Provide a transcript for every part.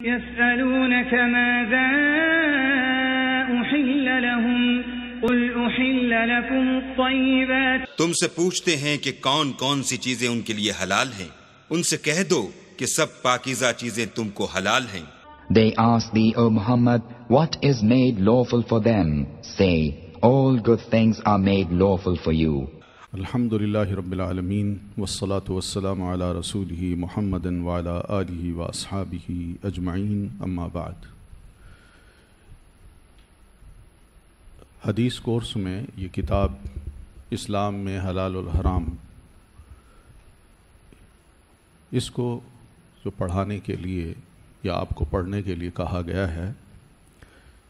يسألونك ماذا أحل لهم قل أحل لكم الطيبات تم سے پوچھتے ہیں کہ کون کون سی چیزیں ان کے لیے حلال ہیں، ان سے کہہ دو کہ سب پاکیزہ چیزیں تم کو حلال ہیں۔ They ask thee, O Muhammad, what is made lawful for them? Say, all good things are made lawful for you. الحمدللہ رب العالمین والصلاة والسلام علی رسولہ محمد وعلی آلہ واصحابہ اجمعین، اما بعد۔ حدیث کورس میں یہ کتاب اسلام میں حلال والحرام، اس کو جو پڑھانے کے لیے یا آپ کو پڑھنے کے لیے کہا گیا ہے،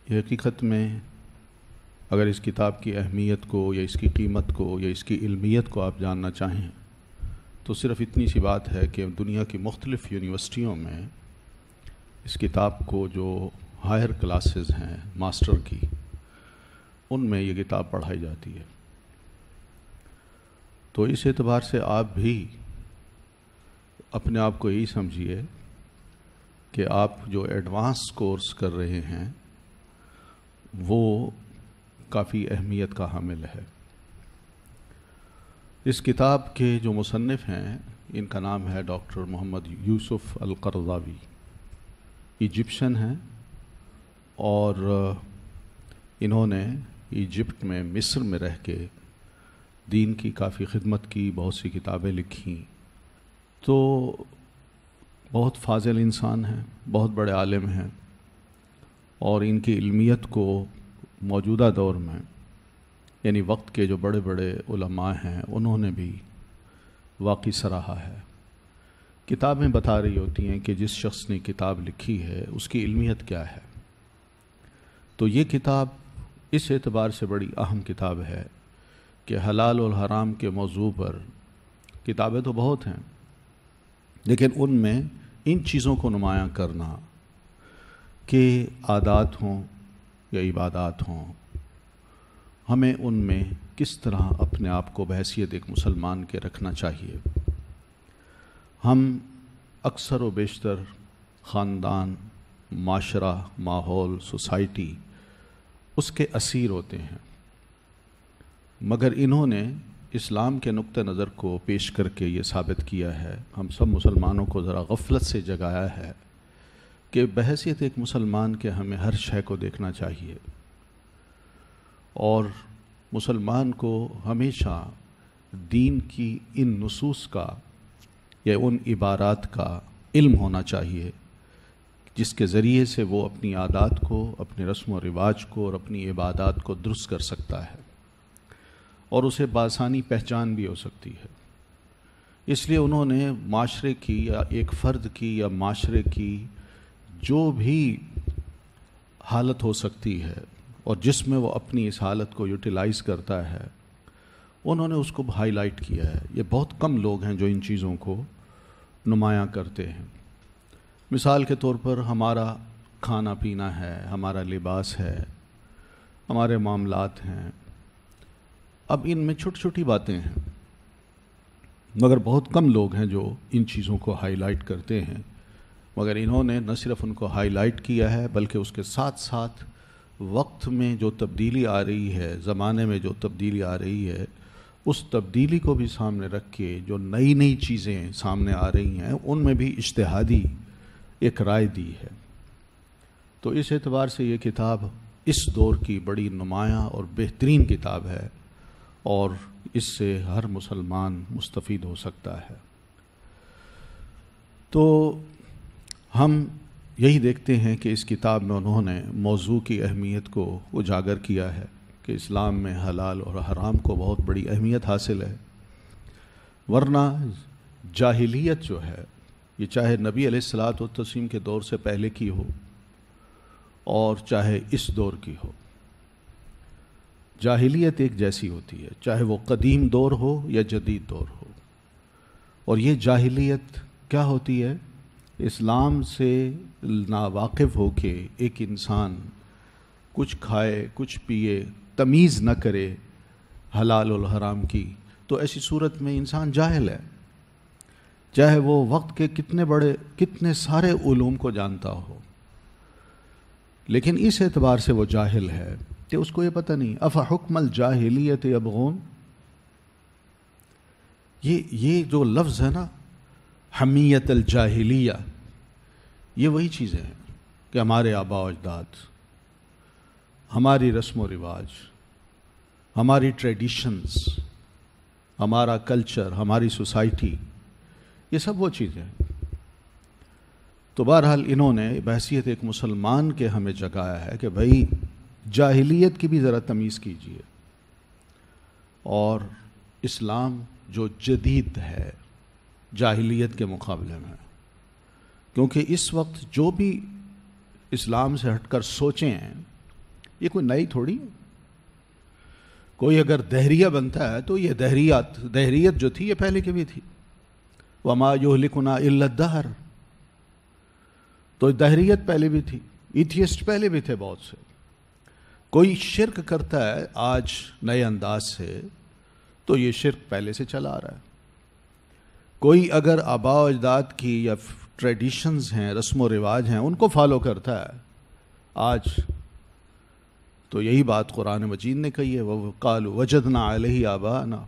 یہ حقیقت میں اگر اس کتاب کی اہمیت کو یا اس کی قیمت کو یا اس کی علمیت کو آپ جاننا چاہیں تو صرف اتنی سی بات ہے کہ دنیا کی مختلف یونیورسٹیوں میں اس کتاب کو جو ہائر کلاسز ہیں ماسٹر کی، ان میں یہ کتاب پڑھائی جاتی ہے۔ تو اس اعتبار سے آپ بھی اپنے آپ کو یہی سمجھیے کہ آپ جو ایڈوانس کورس کر رہے ہیں وہ کافی اہمیت کا حامل ہے۔ اس کتاب کے جو مصنف ہیں ان کا نام ہے ڈاکٹر محمد یوسف القرضاوی، ایجپشن ہیں، اور انہوں نے ایجپٹ میں مصر میں رہ کے دین کی کافی خدمت کی، بہت سی کتابیں لکھیں، تو بہت فاضل انسان ہیں، بہت بڑے عالم ہیں، اور ان کی علمیت کو موجودہ دور میں یعنی وقت کے جو بڑے بڑے علماء ہیں انہوں نے بھی واقعی سراہا ہے۔ کتابیں بتا رہی ہوتی ہیں کہ جس شخص نے کتاب لکھی ہے اس کی علمیت کیا ہے۔ تو یہ کتاب اس اعتبار سے بڑی اہم کتاب ہے کہ حلال اور حرام کے موضوع پر کتابیں تو بہت ہیں، لیکن ان میں ان چیزوں کو نمایاں کرنا کہ عادات ہوں یا عبادات ہوں، ہمیں ان میں کس طرح اپنے آپ کو بحیثیت ایک مسلمان کے رکھنا چاہیے۔ ہم اکثر و بیشتر خاندان، معاشرہ، ماحول، سوسائٹی اس کے اسیر ہوتے ہیں، مگر انہوں نے اسلام کے نقطہ نظر کو پیش کر کے یہ ثابت کیا ہے، ہم سب مسلمانوں کو ذرا غفلت سے جگایا ہے کہ بحیثیت ایک مسلمان کے ہمیں ہر شے کو دیکھنا چاہیے، اور مسلمان کو ہمیشہ دین کی ان نصوص کا یا ان عبارات کا علم ہونا چاہیے جس کے ذریعے سے وہ اپنی عادات کو، اپنے رسم و رواج کو اور اپنی عبادات کو درست کر سکتا ہے، اور اسے بآسانی پہچان بھی ہو سکتی ہے۔ اس لیے انہوں نے معاشرے کی یا ایک فرد کی یا معاشرے کی جو بھی حالت ہو سکتی ہے اور جس میں وہ اپنی اس حالت کو یوٹیلائز کرتا ہے، انہوں نے اس کو ہائی لائٹ کیا ہے۔ یہ بہت کم لوگ ہیں جو ان چیزوں کو نمایاں کرتے ہیں۔ مثال کے طور پر ہمارا کھانا پینا ہے، ہمارا لباس ہے، ہمارے معاملات ہیں، اب ان میں چھوٹی چھوٹی باتیں ہیں، مگر بہت کم لوگ ہیں جو ان چیزوں کو ہائی لائٹ کرتے ہیں، مگر انہوں نے نہ صرف ان کو ہائی لائٹ کیا ہے بلکہ اس کے ساتھ ساتھ وقت میں جو تبدیلی آ رہی ہے، زمانے میں جو تبدیلی آ رہی ہے، اس تبدیلی کو بھی سامنے رکھ کے جو نئی نئی چیزیں سامنے آ رہی ہیں ان میں بھی اجتہادی ایک رائے دی ہے۔ تو اس اعتبار سے یہ کتاب اس دور کی بڑی نمایاں اور بہترین کتاب ہے، اور اس سے ہر مسلمان مستفید ہو سکتا ہے۔ تو ہم یہی دیکھتے ہیں کہ اس کتاب میں انہوں نے موضوع کی اہمیت کو اجاگر کیا ہے کہ اسلام میں حلال اور حرام کو بہت بڑی اہمیت حاصل ہے، ورنہ جاہلیت جو ہے یہ چاہے نبی علیہ الصلاۃ والتسلیم کے دور سے پہلے کی ہو اور چاہے اس دور کی ہو، جاہلیت ایک جیسی ہوتی ہے، چاہے وہ قدیم دور ہو یا جدید دور ہو۔ اور یہ جاہلیت کیا ہوتی ہے؟ اسلام سے ناواقف ہو کے ایک انسان کچھ کھائے، کچھ پیے، تمیز نہ کرے حلال اور حرام کی، تو ایسی صورت میں انسان جاہل ہے، چاہے وہ وقت کے کتنے سارے علوم کو جانتا ہو، لیکن اس اعتبار سے وہ جاہل ہے کہ اس کو یہ پتہ نہیں افحکم الجاہلیت یبغون، یہ جو لفظ ہے نا حمیت الجاہلیہ، یہ وہی چیزیں ہیں کہ ہمارے آباء و اجداد، ہماری رسم و رواج، ہماری ٹریڈیشنز، ہمارا کلچر، ہماری سوسائٹی، یہ سب وہ چیزیں ہیں۔ تو بہرحال انہوں نے بحیثیت ایک مسلمان کے ہمیں جگایا ہے کہ بھائی جاہلیت کی بھی ذرا تمیز کیجیے، اور اسلام جو جدید ہے جاہلیت کے مقابلے میں، کیونکہ اس وقت جو بھی اسلام سے ہٹ کر سوچیں ہیں یہ کوئی نئی تھوڑی ہے۔ کوئی اگر دہریہ بنتا ہے تو یہ دہریت جو تھی یہ پہلے کی بھی تھی، وما یہلکنا الا الدہر، تو دہریت پہلے بھی تھی، ایتھیسٹ پہلے بھی تھے بہت سے۔ کوئی شرک کرتا ہے آج نئے انداز سے تو یہ شرک پہلے سے چلا آ رہا ہے۔ کوئی اگر آباء و اجداد کی یا ٹریڈیشنز ہیں، رسم و رواج ہیں، ان کو فالو کرتا ہے آج، تو یہی بات قرآن مجید نے کہی ہے وَقَالُوا وَجَدْنَا عَلَيْهِ آبَاءَنَا۔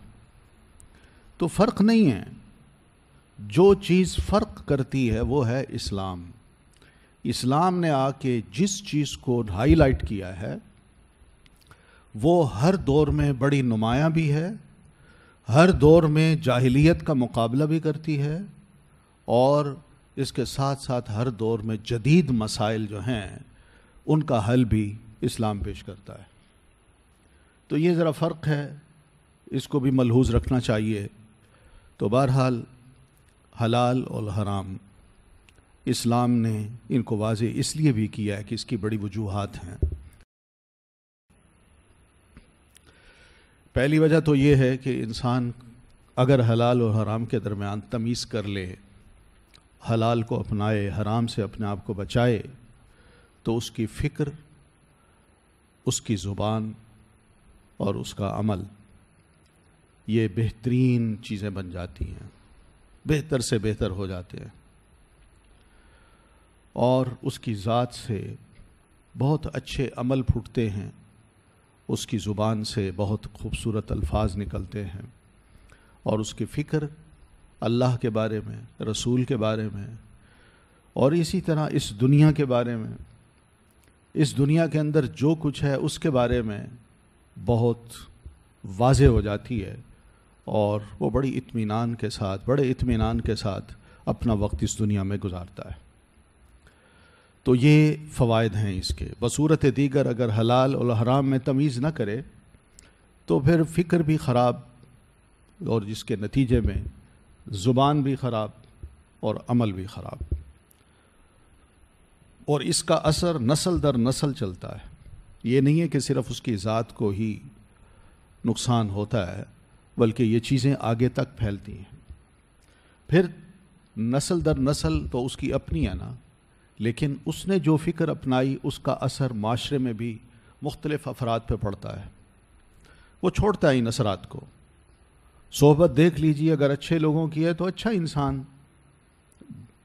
تو فرق نہیں ہے، جو چیز فرق کرتی ہے وہ ہے اسلام۔ اسلام نے آ کے جس چیز کو ہائی لائٹ کیا ہے وہ ہر دور میں بڑی نمایاں بھی ہے، ہر دور میں جاہلیت کا مقابلہ بھی کرتی ہے، اور اس کے ساتھ ساتھ ہر دور میں جدید مسائل جو ہیں ان کا حل بھی اسلام پیش کرتا ہے۔ تو یہ ذرا فرق ہے، اس کو بھی ملحوظ رکھنا چاہیے۔ تو بہرحال حلال اور حرام اسلام نے ان کو واضح اس لیے بھی کیا ہے کہ اس کی بڑی وجوہات ہیں۔ پہلی وجہ تو یہ ہے کہ انسان اگر حلال اور حرام کے درمیان تمیز کر لے، حلال کو اپنائے، حرام سے اپنے آپ کو بچائے، تو اس کی فکر، اس کی زبان اور اس کا عمل یہ بہترین چیزیں بن جاتی ہیں، بہتر سے بہتر ہو جاتے ہیں، اور اس کی ذات سے بہت اچھے عمل پھوٹتے ہیں، اس کی زبان سے بہت خوبصورت الفاظ نکلتے ہیں، اور اس کی فکر اللہ کے بارے میں، رسول کے بارے میں، اور اسی طرح اس دنیا کے بارے میں، اس دنیا کے اندر جو کچھ ہے اس کے بارے میں بہت واضح ہو جاتی ہے، اور وہ بڑے اطمینان کے ساتھ اپنا وقت اس دنیا میں گزارتا ہے۔ تو یہ فوائد ہیں اس کے۔ بصورت دیگر اگر حلال اور حرام میں تمیز نہ کرے تو پھر فکر بھی خراب، اور جس کے نتیجے میں زبان بھی خراب اور عمل بھی خراب، اور اس کا اثر نسل در نسل چلتا ہے۔ یہ نہیں ہے کہ صرف اس کی ذات کو ہی نقصان ہوتا ہے، بلکہ یہ چیزیں آگے تک پھیلتی ہیں۔ پھر نسل در نسل تو اس کی اپنی ہے نا، لیکن اس نے جو فکر اپنائی اس کا اثر معاشرے میں بھی مختلف افراد پہ پڑتا ہے، وہ چھوڑتا ہی نصرات کو۔ صحبت دیکھ لیجیے، اگر اچھے لوگوں کی ہے تو اچھا انسان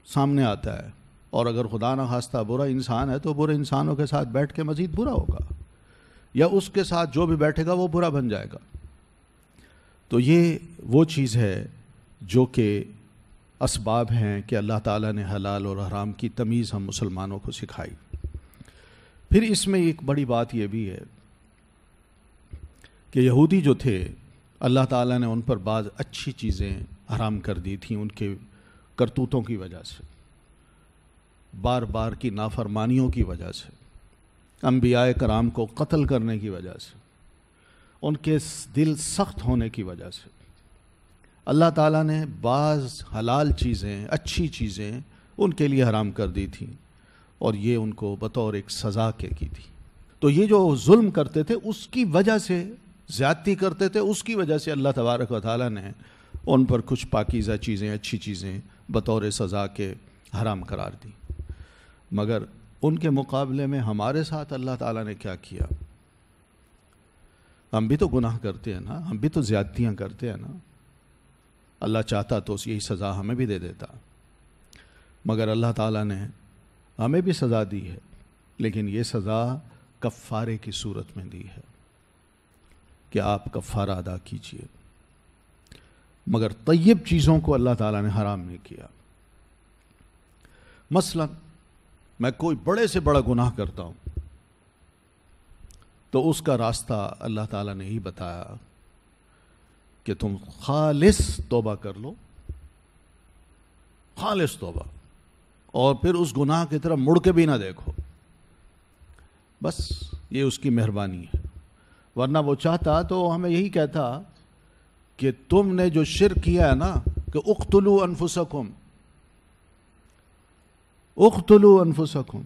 سامنے آتا ہے، اور اگر خدا نہ خواستہ برا انسان ہے تو برے انسانوں کے ساتھ بیٹھ کے مزید برا ہوگا، یا اس کے ساتھ جو بھی بیٹھے گا وہ برا بن جائے گا۔ تو یہ وہ چیز ہے جو کہ اسباب ہیں کہ اللہ تعالیٰ نے حلال اور حرام کی تمیز ہم مسلمانوں کو سکھائی۔ پھر اس میں ایک بڑی بات یہ بھی ہے کہ یہودی جو تھے، اللہ تعالیٰ نے ان پر بعض اچھی چیزیں حرام کر دی تھیں ان کے کرتوتوں کی وجہ سے، بار بار کی نافرمانیوں کی وجہ سے، انبیاء کرام کو قتل کرنے کی وجہ سے، ان کے دل سخت ہونے کی وجہ سے اللہ تعالیٰ نے بعض حلال چیزیں، اچھی چیزیں ان کے لیے حرام کر دی تھیں، اور یہ ان کو بطور ایک سزا کے کی تھی۔ تو یہ جو ظلم کرتے تھے اس کی وجہ سے، زیادتی کرتے تھے اس کی وجہ سے اللہ تبارک و تعالیٰ نے ان پر کچھ پاکیزہ چیزیں، اچھی چیزیں بطور سزا کے حرام قرار دی۔ مگر ان کے مقابلے میں ہمارے ساتھ اللہ تعالیٰ نے کیا کیا؟ ہم بھی تو گناہ کرتے ہیں نا، ہم بھی تو زیادتیاں کرتے ہیں نا۔ اللہ چاہتا تو یہی سزا ہمیں بھی دے دیتا، مگر اللہ تعالیٰ نے ہمیں بھی سزا دی ہے، لیکن یہ سزا کفارے کی صورت میں دی ہے کہ آپ کفارہ ادا کیجئے، مگر طیب چیزوں کو اللہ تعالیٰ نے حرام نہیں کیا۔ مثلا میں کوئی بڑے سے بڑا گناہ کرتا ہوں تو اس کا راستہ اللہ تعالیٰ نے ہی بتایا کہ تم خالص توبہ کر لو، خالص توبہ، اور پھر اس گناہ کی طرف مڑ کے بھی نہ دیکھو، بس یہ اس کی مہربانی ہے۔ ورنہ وہ چاہتا تو ہمیں یہی کہتا کہ تم نے جو شرک کیا ہے نا، کہ اقتلوا انفسکم، اقتلوا انفسکم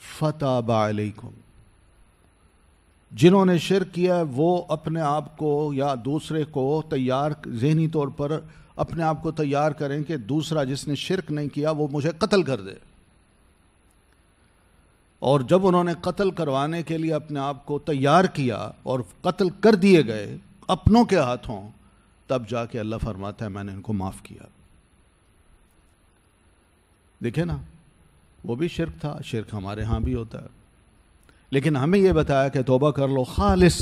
فتاب علیکم، جنہوں نے شرک کیا ہے وہ اپنے آپ کو یا دوسرے کو تیار، ذہنی طور پر اپنے آپ کو تیار کریں کہ دوسرا جس نے شرک نہیں کیا وہ مجھے قتل کر دے، اور جب انہوں نے قتل کروانے کے لیے اپنے آپ کو تیار کیا اور قتل کر دیے گئے اپنوں کے ہاتھوں، تب جا کے اللہ فرماتا ہے میں نے ان کو معاف کیا۔ دیکھیں نا، وہ بھی شرک تھا، شرک ہمارے ہاں بھی ہوتا ہے، لیکن ہمیں یہ بتایا کہ توبہ کر لو خالص،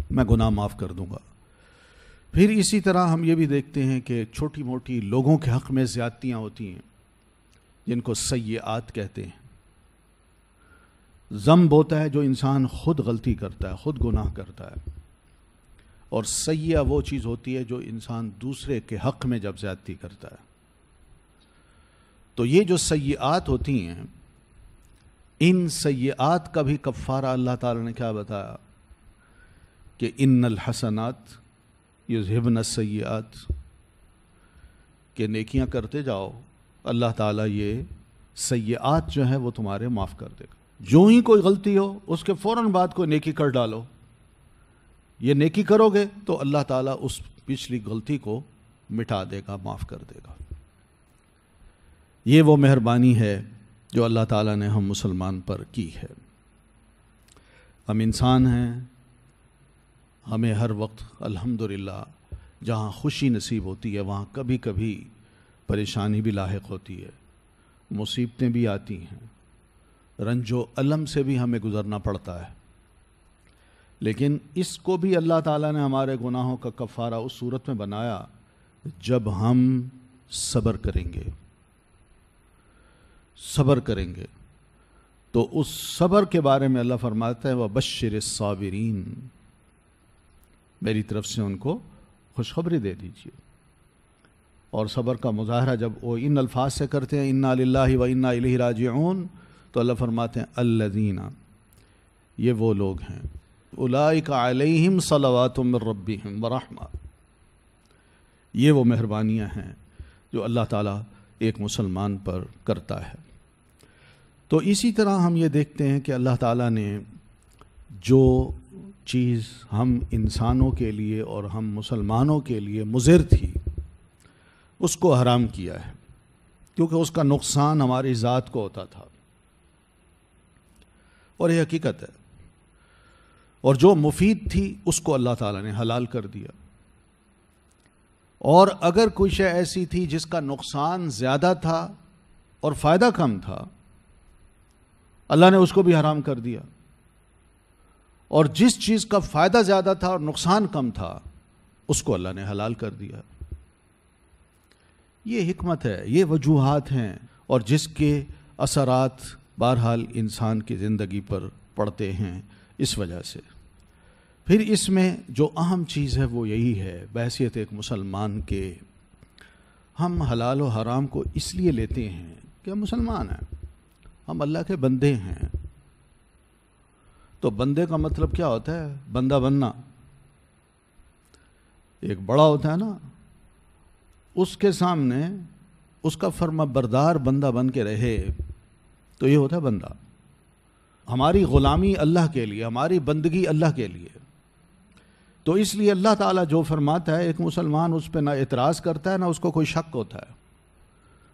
میں گناہ معاف کر دوں گا۔ پھر اسی طرح ہم یہ بھی دیکھتے ہیں کہ چھوٹی موٹی لوگوں کے حق میں زیادتیاں ہوتی ہیں جن کو سیئات کہتے ہیں۔ ذنب ہوتا ہے جو انسان خود غلطی کرتا ہے، خود گناہ کرتا ہے، اور سیئہ وہ چیز ہوتی ہے جو انسان دوسرے کے حق میں جب زیادتی کرتا ہے۔ تو یہ جو سیئات ہوتی ہیں، ان سیئات کا بھی کفارہ اللہ تعالیٰ نے کیا بتایا کہ ان الحسنات یذہبن السیئات، کہ نیکیاں کرتے جاؤ، اللہ تعالیٰ یہ سیئات جو ہیں وہ تمہارے معاف کر دے گا۔ جو ہی کوئی غلطی ہو اس کے فوراً بعد کوئی نیکی کر ڈالو، یہ نیکی کرو گے تو اللہ تعالیٰ اس پچھلی غلطی کو مٹا دے گا، معاف کر دے گا۔ یہ وہ مہربانی ہے جو اللہ تعالیٰ نے ہم مسلمان پر کی ہے۔ ہم انسان ہیں، ہمیں ہر وقت الحمدللہ جہاں خوشی نصیب ہوتی ہے وہاں کبھی کبھی پریشانی بھی لاحق ہوتی ہے، مصیبتیں بھی آتی ہیں، رنج و الم سے بھی ہمیں گزرنا پڑتا ہے، لیکن اس کو بھی اللہ تعالیٰ نے ہمارے گناہوں کا کفارہ اس صورت میں بنایا جب ہم صبر کریں گے، صبر کریں گے تو اس صبر کے بارے میں اللہ فرماتا ہے وَبَشِّرِ الصَّابِرِينَ، میری طرف سے ان کو خوشخبری دے دیجیے۔ اور صبر کا مظاہرہ جب وہ ان الفاظ سے کرتے ہیں اِنَّا لِلَّهِ وَإِنَّا إِلَيْهِ رَاجِعُونَ، تو اللہ فرماتے ہیں الَّذِينَ، یہ وہ لوگ ہیں اولئک علیہم صلوات من ربہم ورحمہ، یہ وہ مہربانیاں ہیں جو اللہ تعالیٰ ایک مسلمان پر کرتا ہے۔ تو اسی طرح ہم یہ دیکھتے ہیں کہ اللہ تعالیٰ نے جو چیز ہم انسانوں کے لیے اور ہم مسلمانوں کے لیے مضر تھی اس کو حرام کیا ہے، کیونکہ اس کا نقصان ہماری ذات کو ہوتا تھا، اور یہ حقیقت ہے، اور جو مفید تھی اس کو اللہ تعالیٰ نے حلال کر دیا، اور اگر کوئی شے ایسی تھی جس کا نقصان زیادہ تھا اور فائدہ کم تھا اللہ نے اس کو بھی حرام کر دیا، اور جس چیز کا فائدہ زیادہ تھا اور نقصان کم تھا اس کو اللہ نے حلال کر دیا۔ یہ حکمت ہے، یہ وجوہات ہیں، اور جس کے اثرات بہرحال انسان کی زندگی پر پڑتے ہیں اس وجہ سے۔ پھر اس میں جو اہم چیز ہے وہ یہی ہے، بحیثیت ایک مسلمان کے ہم حلال و حرام کو اس لیے لیتے ہیں کہ ہم مسلمان ہیں، ہم اللہ کے بندے ہیں۔ تو بندے کا مطلب کیا ہوتا ہے؟ بندہ بننا۔ ایک بڑا ہوتا ہے نا، اس کے سامنے اس کا فرما بردار بندہ بن کے رہے تو یہ ہوتا ہے بندہ۔ ہماری غلامی اللہ کے لیے، ہماری بندگی اللہ کے لیے، تو اس لیے اللہ تعالیٰ جو فرماتا ہے ایک مسلمان اس پہ نہ اعتراض کرتا ہے، نہ اس کو کوئی شک ہوتا ہے،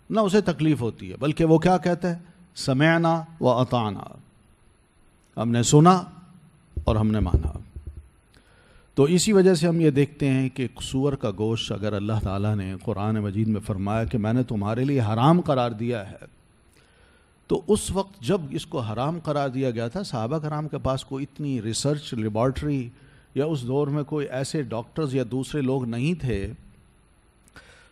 نہ اسے تکلیف ہوتی ہے، بلکہ وہ کیا کہتا ہے؟ سمعنا و اطعنا، ہم نے سنا اور ہم نے مانا۔ تو اسی وجہ سے ہم یہ دیکھتے ہیں کہ سور کا گوشت اگر اللہ تعالیٰ نے قرآن مجید میں فرمایا کہ میں نے تمہارے لیے حرام قرار دیا ہے، تو اس وقت جب اس کو حرام قرار دیا گیا تھا، صحابہ کرام کے پاس کوئی اتنی ریسرچ لیبارٹری یا اس دور میں کوئی ایسے ڈاکٹرز یا دوسرے لوگ نہیں تھے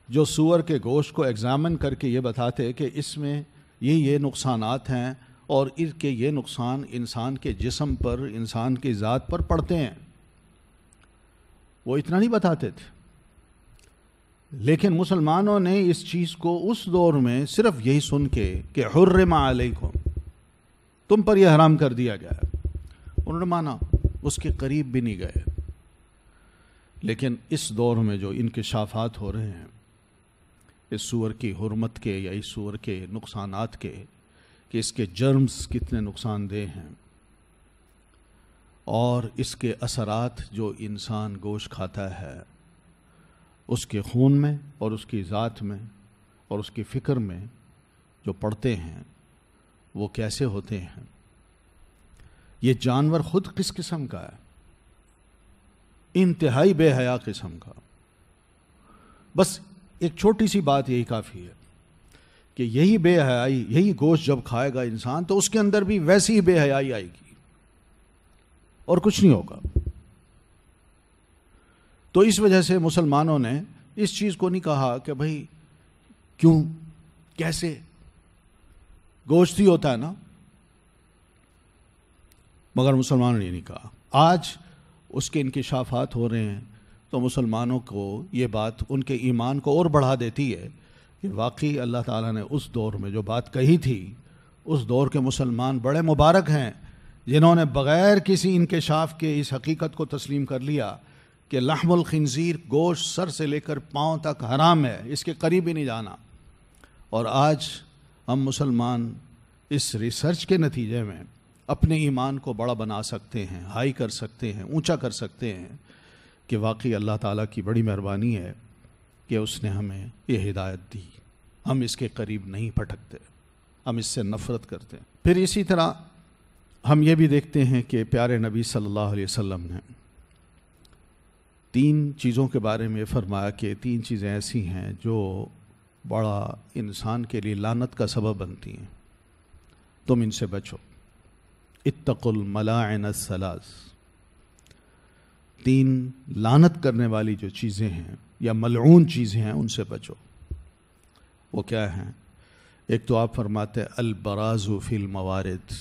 جو سور کے گوشت کو ایگزامن کر کے یہ بتاتے کہ اس میں یہ نقصانات ہیں اور اس کے یہ نقصان انسان کے جسم پر، انسان کی ذات پر پڑتے ہیں. وہ اتنا نہیں بتاتے تھے. لیکن مسلمانوں نے اس چیز کو اس دور میں صرف یہی سن کے کہ حرم علیکم، تم پر یہ حرام کر دیا گیا ہے، انہوں نے مانا، اس کے قریب بھی نہیں گئے. لیکن اس دور میں جو انکشافات ہو رہے ہیں اس سور کی حرمت کے یا اس سور کے نقصانات کے، کہ اس کے جرمز کتنے نقصان دہ ہیں اور اس کے اثرات جو انسان گوشت کھاتا ہے اس کے خون میں اور اس کی ذات میں اور اس کی فکر میں جو پڑتے ہیں وہ کیسے ہوتے ہیں. یہ جانور خود کس قسم کا ہے؟ انتہائی بے حیا قسم کا. بس ایک چھوٹی سی بات یہی کافی ہے کہ یہی بے حیائی، یہی گوشت جب کھائے گا انسان تو اس کے اندر بھی ویسی ہی بے حیائی آئے گی اور کچھ نہیں ہوگا. تو اس وجہ سے مسلمانوں نے اس چیز کو نہیں کہا کہ بھائی کیوں، کیسے، گوشت ہی ہوتا ہے نا. مگر مسلمانوں نے یہ نہیں کہا. آج اس کے انکشافات ہو رہے ہیں تو مسلمانوں کو یہ بات ان کے ایمان کو اور بڑھا دیتی ہے کہ واقعی اللہ تعالیٰ نے اس دور میں جو بات کہی تھی، اس دور کے مسلمان بڑے مبارک ہیں جنہوں نے بغیر کسی انکشاف کے اس حقیقت کو تسلیم کر لیا کہ لحم الخنزیر، گوشت سر سے لے کر پاؤں تک حرام ہے، اس کے قریب ہی نہیں جانا. اور آج ہم مسلمان اس ریسرچ کے نتیجے میں اپنے ایمان کو بڑا بنا سکتے ہیں، ہائی کر سکتے ہیں، اونچا کر سکتے ہیں کہ واقعی اللہ تعالیٰ کی بڑی مہربانی ہے کہ اس نے ہمیں یہ ہدایت دی. ہم اس کے قریب نہیں پھٹکتے، ہم اس سے نفرت کرتے ہیں. پھر اسی طرح ہم یہ بھی دیکھتے ہیں کہ پیارے نبی صلی اللہ علیہ وسلم نے 3 چیزوں کے بارے میں فرمایا کہ 3 چیزیں ایسی ہیں جو بڑا انسان کے لیے لعنت کا سبب بنتی ہیں، تم ان سے بچو. اتقوا الملاعن الثلاث، 3 لعنت کرنے والی جو چیزیں ہیں یا ملعون چیزیں ہیں ان سے بچو. وہ کیا ہیں؟ ایک تو آپ فرماتے البراز فی الموارد،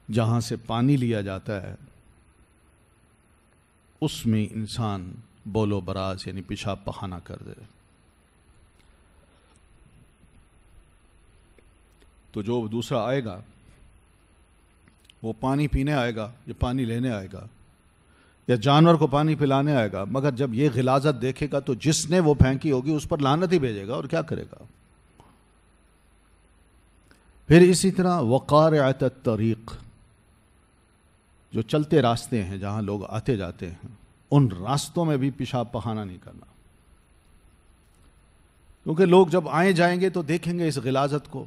جہاں سے پانی لیا جاتا ہے اس میں انسان بول و براز یعنی پیشاب پخانہ کر دے. تو جو دوسرا آئے گا وہ پانی پینے آئے گا یا پانی لینے آئے گا یا جانور کو پانی پلانے آئے گا، مگر جب یہ غلاظت دیکھے گا تو جس نے وہ پھینکی ہوگی اس پر لعنت ہی بھیجے گا اور کیا کرے گا. پھر اسی طرح وقارعۃ الطریق، جو چلتے راستے ہیں جہاں لوگ آتے جاتے ہیں ان راستوں میں بھی پیشاب پخانہ نہیں کرنا، کیونکہ لوگ جب آئے جائیں گے تو دیکھیں گے اس غلاظت کو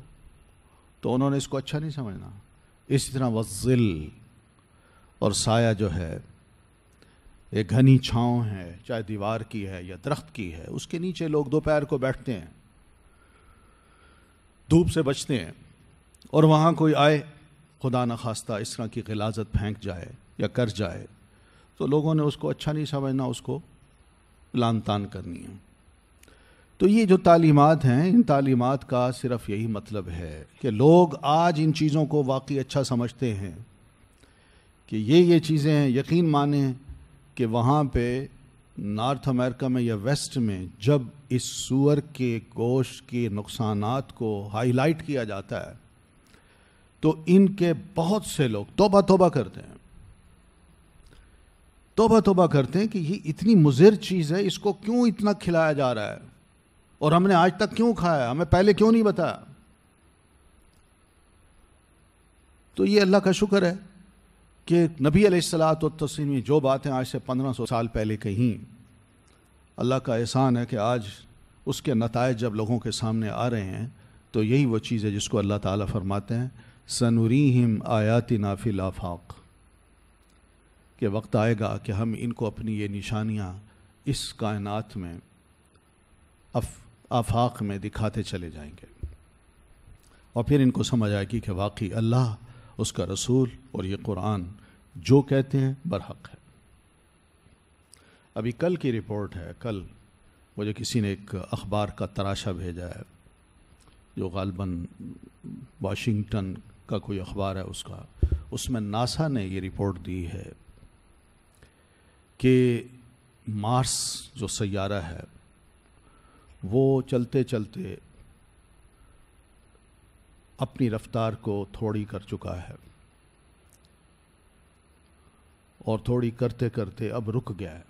تو انہوں نے اس کو اچھا نہیں سمجھنا. اسی طرح والظل، اور سایہ جو ہے ایک گھنی چھاؤں ہے، چاہے دیوار کی ہے یا درخت کی ہے، اس کے نیچے لوگ دوپہر کو بیٹھتے ہیں، دھوپ سے بچتے ہیں، اور وہاں کوئی آئے خدا نخواستہ اس طرح کی غلاظت پھینک جائے یا کر جائے تو لوگوں نے اس کو اچھا نہیں سمجھنا، اس کو لعن طعن کرنی ہے. تو یہ جو تعلیمات ہیں ان تعلیمات کا صرف یہی مطلب ہے کہ لوگ آج ان چیزوں کو واقعی اچھا سمجھتے ہیں کہ یہ چیزیں ہیں. یقین مانیں کہ وہاں پہ نارتھ امریکہ میں یا ویسٹ میں جب اس سور کے گوشت کے نقصانات کو ہائی لائٹ کیا جاتا ہے تو ان کے بہت سے لوگ توبہ کرتے ہیں، توبہ کرتے ہیں کہ یہ اتنی مضر چیز ہے، اس کو کیوں اتنا کھلایا جا رہا ہے اور ہم نے آج تک کیوں کھایا، ہمیں پہلے کیوں نہیں بتایا. تو یہ اللہ کا شکر ہے کہ نبی علیہ الصلوۃ والتسلیم نے جو باتیں آج سے 1500 سال پہلے کہیں، اللہ کا احسان ہے کہ آج اس کے نتائج جب لوگوں کے سامنے آ رہے ہیں تو یہی وہ چیز ہے جس کو اللہ تعالیٰ فرماتے ہیں سنوریہم آیاتنا فی الآفاق، کہ وقت آئے گا کہ ہم ان کو اپنی یہ نشانیاں اس کائنات میں آفاق میں دکھاتے چلے جائیں گے. اور پھر ان کو سمجھ آئے گی کہ واقعی اللہ، اس کا رسول اور یہ قرآن جو کہتے ہیں برحق ہے۔ ابھی کل کی رپورٹ ہے، کل مجھے کسی نے ایک اخبار کا تراشا بھیجا ہے جو غالباً واشنگٹن کا کوئی اخبار ہے، اس میں ناسا نے یہ رپورٹ دی ہے کہ مارس جو سیارہ ہے وہ چلتے چلتے اپنی رفتار کو تھوڑی کر چکا ہے، اور تھوڑی کرتے کرتے اب رک گیا ہے،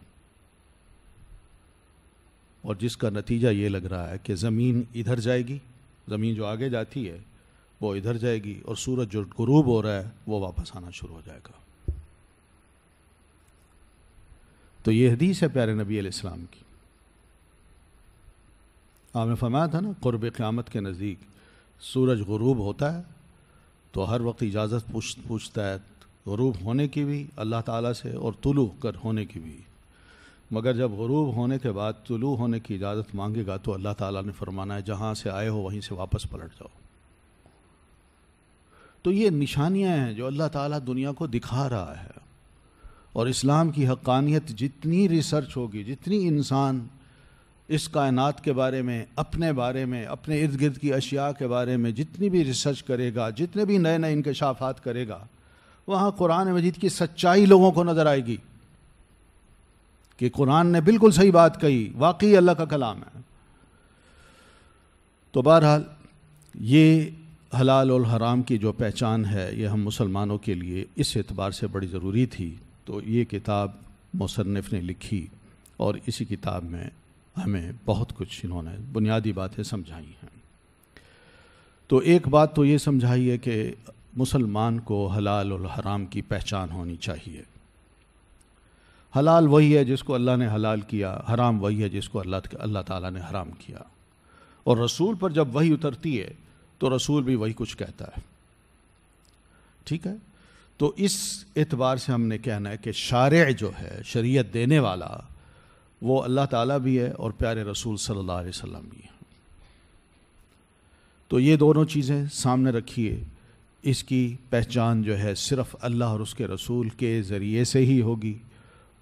اور جس کا نتیجہ یہ لگ رہا ہے کہ زمین ادھر جائے گی، زمین جو آگے جاتی ہے وہ ادھر جائے گی، اور سورج جو غروب ہو رہا ہے وہ واپس آنا شروع ہو جائے گا۔ تو یہ حدیث ہے پیارے نبی علیہ السلام کی۔ آپ نے فرمایا تھا نا، قرب قیامت کے نزدیک سورج غروب ہوتا ہے تو ہر وقت اجازت پوچھتا ہے غروب ہونے کی بھی اللہ تعالیٰ سے، اور طلوع کر ہونے کی بھی، مگر جب غروب ہونے کے بعد طلوع ہونے کی اجازت مانگے گا تو اللہ تعالیٰ نے فرمانا ہے جہاں سے آئے ہو وہیں سے واپس پلٹ جاؤ۔ تو یہ نشانیاں ہیں جو اللہ تعالیٰ دنیا کو دکھا رہا ہے، اور اسلام کی حقانیت جتنی ریسرچ ہوگی، جتنی انسان اس کائنات کے بارے میں، اپنے ارد گرد کی اشیاء کے بارے میں جتنی بھی ریسرچ کرے گا، جتنے بھی نئے نئے انکشافات کرے گا، وہاں قرآن مجید کی سچائی لوگوں کو نظر آئے گی کہ قرآن نے بالکل صحیح بات کہی، واقعی اللہ کا کلام ہے۔ تو بہرحال یہ حلال اور حرام کی جو پہچان ہے یہ ہم مسلمانوں کے لیے اس اعتبار سے بڑی ضروری تھی۔ تو یہ کتاب مصنف نے لکھی، اور اسی کتاب میں ہمیں بہت کچھ انہوں نے بنیادی باتیں سمجھائی ہیں۔ تو ایک بات تو یہ سمجھائی ہے کہ مسلمان کو حلال اور حرام کی پہچان ہونی چاہیے۔ حلال وہی ہے جس کو اللہ نے حلال کیا، حرام وہی ہے جس کو اللہ تعالیٰ نے حرام کیا، اور رسول پر جب وحی اترتی ہے تو رسول بھی وہی کچھ کہتا ہے، ٹھیک ہے؟ تو اس اعتبار سے ہم نے کہنا ہے کہ شارع جو ہے، شریعت دینے والا، وہ اللہ تعالیٰ بھی ہے اور پیارے رسول صلی اللہ علیہ وسلم بھی ہے۔ تو یہ دونوں چیزیں سامنے رکھیے، اس کی پہچان جو ہے صرف اللہ اور اس کے رسول کے ذریعے سے ہی ہوگی۔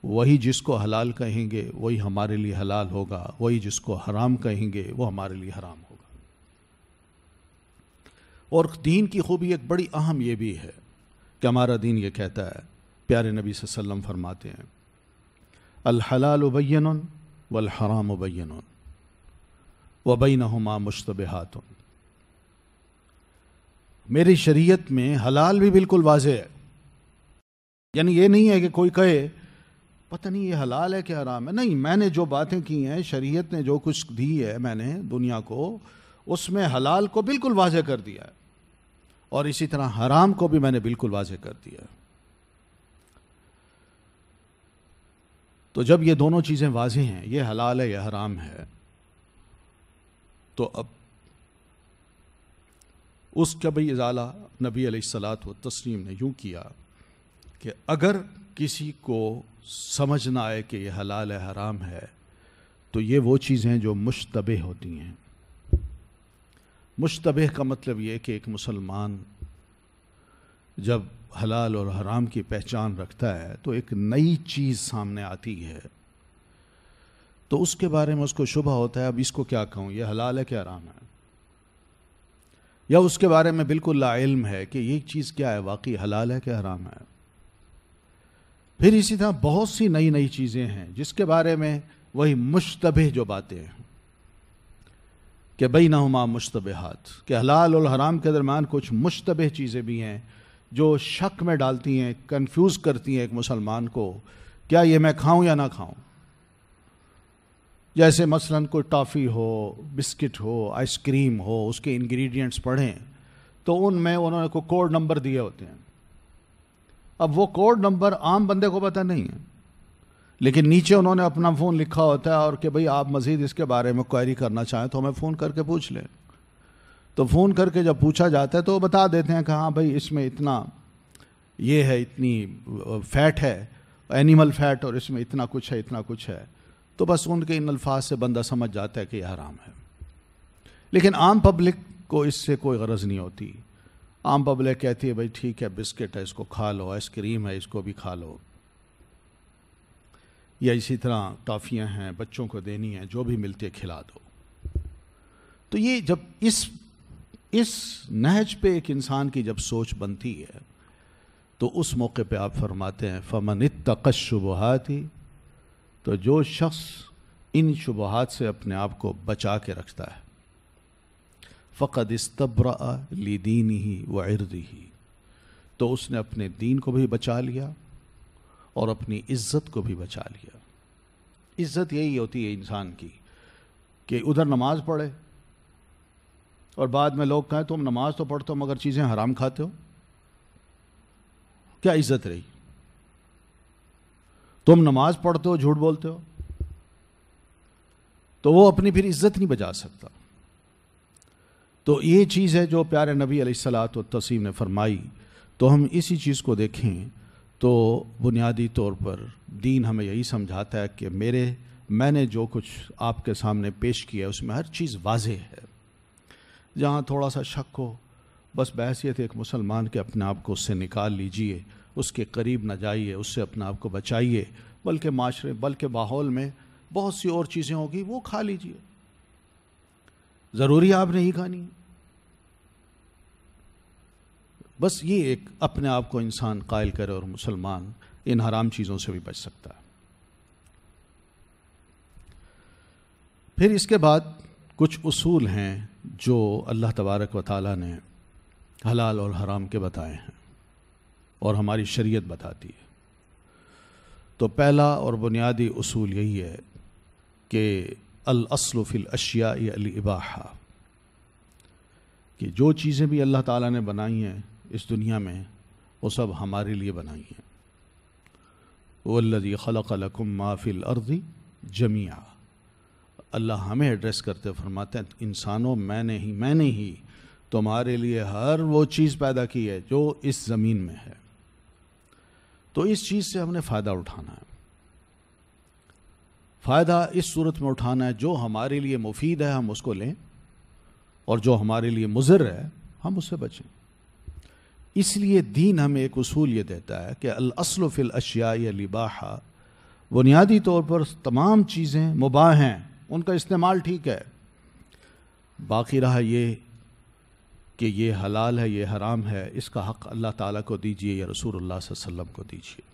وہی جس کو حلال کہیں گے وہی ہمارے لیے حلال ہوگا، وہی جس کو حرام کہیں گے وہ ہمارے لیے حرام ہوگا۔ اور دین کی خوبی ایک بڑی اہم یہ بھی ہے کہ ہمارا دین یہ کہتا ہے، پیارے نبی صلی اللہ علیہ وسلم فرماتے ہیں الحلال بین والحرام بین وبینہما مشتبہات۔ میری شریعت میں حلال بھی بالکل واضح ہے، یعنی یہ نہیں ہے کہ کوئی کہے پتہ نہیں یہ حلال ہے کہ حرام ہے، نہیں، میں نے جو باتیں کی ہیں، شریعت نے جو کچھ دی ہے میں نے دنیا کو، اس میں حلال کو بالکل واضح کر دیا ہے، اور اسی طرح حرام کو بھی میں نے بالکل واضح کر دیا ہے۔ تو جب یہ دونوں چیزیں واضح ہیں، یہ حلال ہے یہ حرام ہے، تو اب اس کا بھی ازالہ نبی علیہ الصلاۃ والتسلیم نے یوں کیا کہ اگر کسی کو سمجھ نہ آئے کہ یہ حلال ہے حرام ہے، تو یہ وہ چیزیں جو مشتبہ ہوتی ہیں۔ مشتبہ کا مطلب یہ کہ ایک مسلمان جب حلال اور حرام کی پہچان رکھتا ہے تو ایک نئی چیز سامنے آتی ہے، تو اس کے بارے میں اس کو شبہ ہوتا ہے اب اس کو کیا کہوں، یہ حلال ہے کہ حرام ہے، یا اس کے بارے میں بالکل لا علم ہے کہ یہ چیز کیا ہے، واقعی حلال ہے کہ حرام ہے۔ پھر اسی طرح بہت سی نئی نئی چیزیں ہیں جس کے بارے میں وہی مشتبہ جو باتیں ہیں کہ بینہما مشتبہات، کہ حلال اور حرام کے درمیان کچھ مشتبہ چیزیں بھی ہیں جو شک میں ڈالتی ہیں، کنفیوز کرتی ہیں ایک مسلمان کو، کیا یہ میں کھاؤں یا نہ کھاؤں۔ جیسے مثلاً کوئی ٹافی ہو، بسکٹ ہو، آئس کریم ہو، اس کے انگریڈینٹس پڑھیں تو ان میں انہوں نے کوئی کوڈ نمبر دیے ہوتے ہیں۔ اب وہ کوڈ نمبر عام بندے کو پتہ نہیں ہے، لیکن نیچے انہوں نے اپنا فون لکھا ہوتا ہے، اور کہ بھئی آپ مزید اس کے بارے میں کوئری کرنا چاہیں تو ہمیں فون کر کے پوچھ لیں۔ تو فون کر کے جب پوچھا جاتا ہے تو وہ بتا دیتے ہیں کہ ہاں بھئی اس میں اتنا یہ ہے، اتنی فیٹ ہے، اینیمل فیٹ، اور اس میں اتنا کچھ ہے، اتنا کچھ ہے۔ تو بس ان کے ان الفاظ سے بندہ سمجھ جاتا ہے کہ یہ حرام ہے۔ لیکن عام پبلک کو اس سے کوئی غرض نہیں ہوتی. عام پبلک کہتی ہے بھائی ٹھیک ہے بسکٹ ہے اس کو کھا لو، آئس کریم ہے اس کو بھی کھا لو، یا اسی طرح ٹافیاں ہیں بچوں کو دینی ہیں، جو بھی ملتے کھلا دو. تو یہ جب اس نہج پہ ایک انسان کی جب سوچ بنتی ہے تو اس موقع پہ آپ فرماتے ہیں فمن اتقى الشبہات، تو جو شخص ان شبہات سے اپنے آپ کو بچا کے رکھتا ہے، فقد استبرأ لدینہ وعرضہ، تو اس نے اپنے دین کو بھی بچا لیا اور اپنی عزت کو بھی بچا لیا. عزت یہی ہوتی ہے انسان کی کہ ادھر نماز پڑھے اور بعد میں لوگ کہیں تم نماز تو پڑھتے ہو مگر چیزیں حرام کھاتے ہو، کیا عزت رہی؟ تم نماز پڑھتے ہو جھوٹ بولتے ہو، تو وہ اپنی پھر عزت نہیں بچا سکتا. تو یہ چیز ہے جو پیارے نبی علیہ الصلاۃ والتسلیم نے فرمائی. تو ہم اسی چیز کو دیکھیں تو بنیادی طور پر دین ہمیں یہی سمجھاتا ہے کہ میں نے جو کچھ آپ کے سامنے پیش کیا ہے اس میں ہر چیز واضح ہے. جہاں تھوڑا سا شک ہو بس بحیثیت ایک مسلمان کے اپنے آپ کو اس سے نکال لیجئے، اس کے قریب نہ جائیے، اس سے اپنے آپ کو بچائیے، بلکہ معاشرے بلکہ ماحول میں بہت سی اور چیزیں ہوگی وہ کھا لیجئے، ضروری آپ نے ہی کھانی ہے. بس یہ ایک اپنے آپ کو انسان قائل کرے اور مسلمان ان حرام چیزوں سے بھی بچ سکتا ہے. پھر اس کے بعد کچھ اصول ہیں جو اللہ تبارک و تعالیٰ نے حلال اور حرام کے بتائے ہیں اور ہماری شریعت بتاتی ہے. تو پہلا اور بنیادی اصول یہی ہے کہ الاصل فی الاشیاء الاباحہ، کہ جو چیزیں بھی اللہ تعالیٰ نے بنائی ہیں اس دنیا میں وہ سب ہمارے لیے بنائی ہیں. والذی خلق لکم ما فی الارض جمیعا، اللہ ہمیں ایڈریس کرتے فرماتے ہیں انسانوں میں نے ہی تمہارے لیے ہر وہ چیز پیدا کی ہے جو اس زمین میں ہے. تو اس چیز سے ہم نے فائدہ اٹھانا ہے. فائدہ اس صورت میں اٹھانا ہے جو ہمارے لیے مفید ہے ہم اس کو لیں، اور جو ہمارے لیے مضر ہے ہم اس سے بچیں. اس لیے دین ہمیں ایک اصول یہ دیتا ہے کہ الاصل فی الاشیاء الاباحہ، بنیادی طور پر تمام چیزیں مباح ہیں، ان کا استعمال ٹھیک ہے، باقی رہا یہ کہ یہ حلال ہے یہ حرام ہے، اس کا حق اللہ تعالیٰ کو دیجیے یا رسول اللہ صلی اللہ علیہ وسلم کو دیجیے.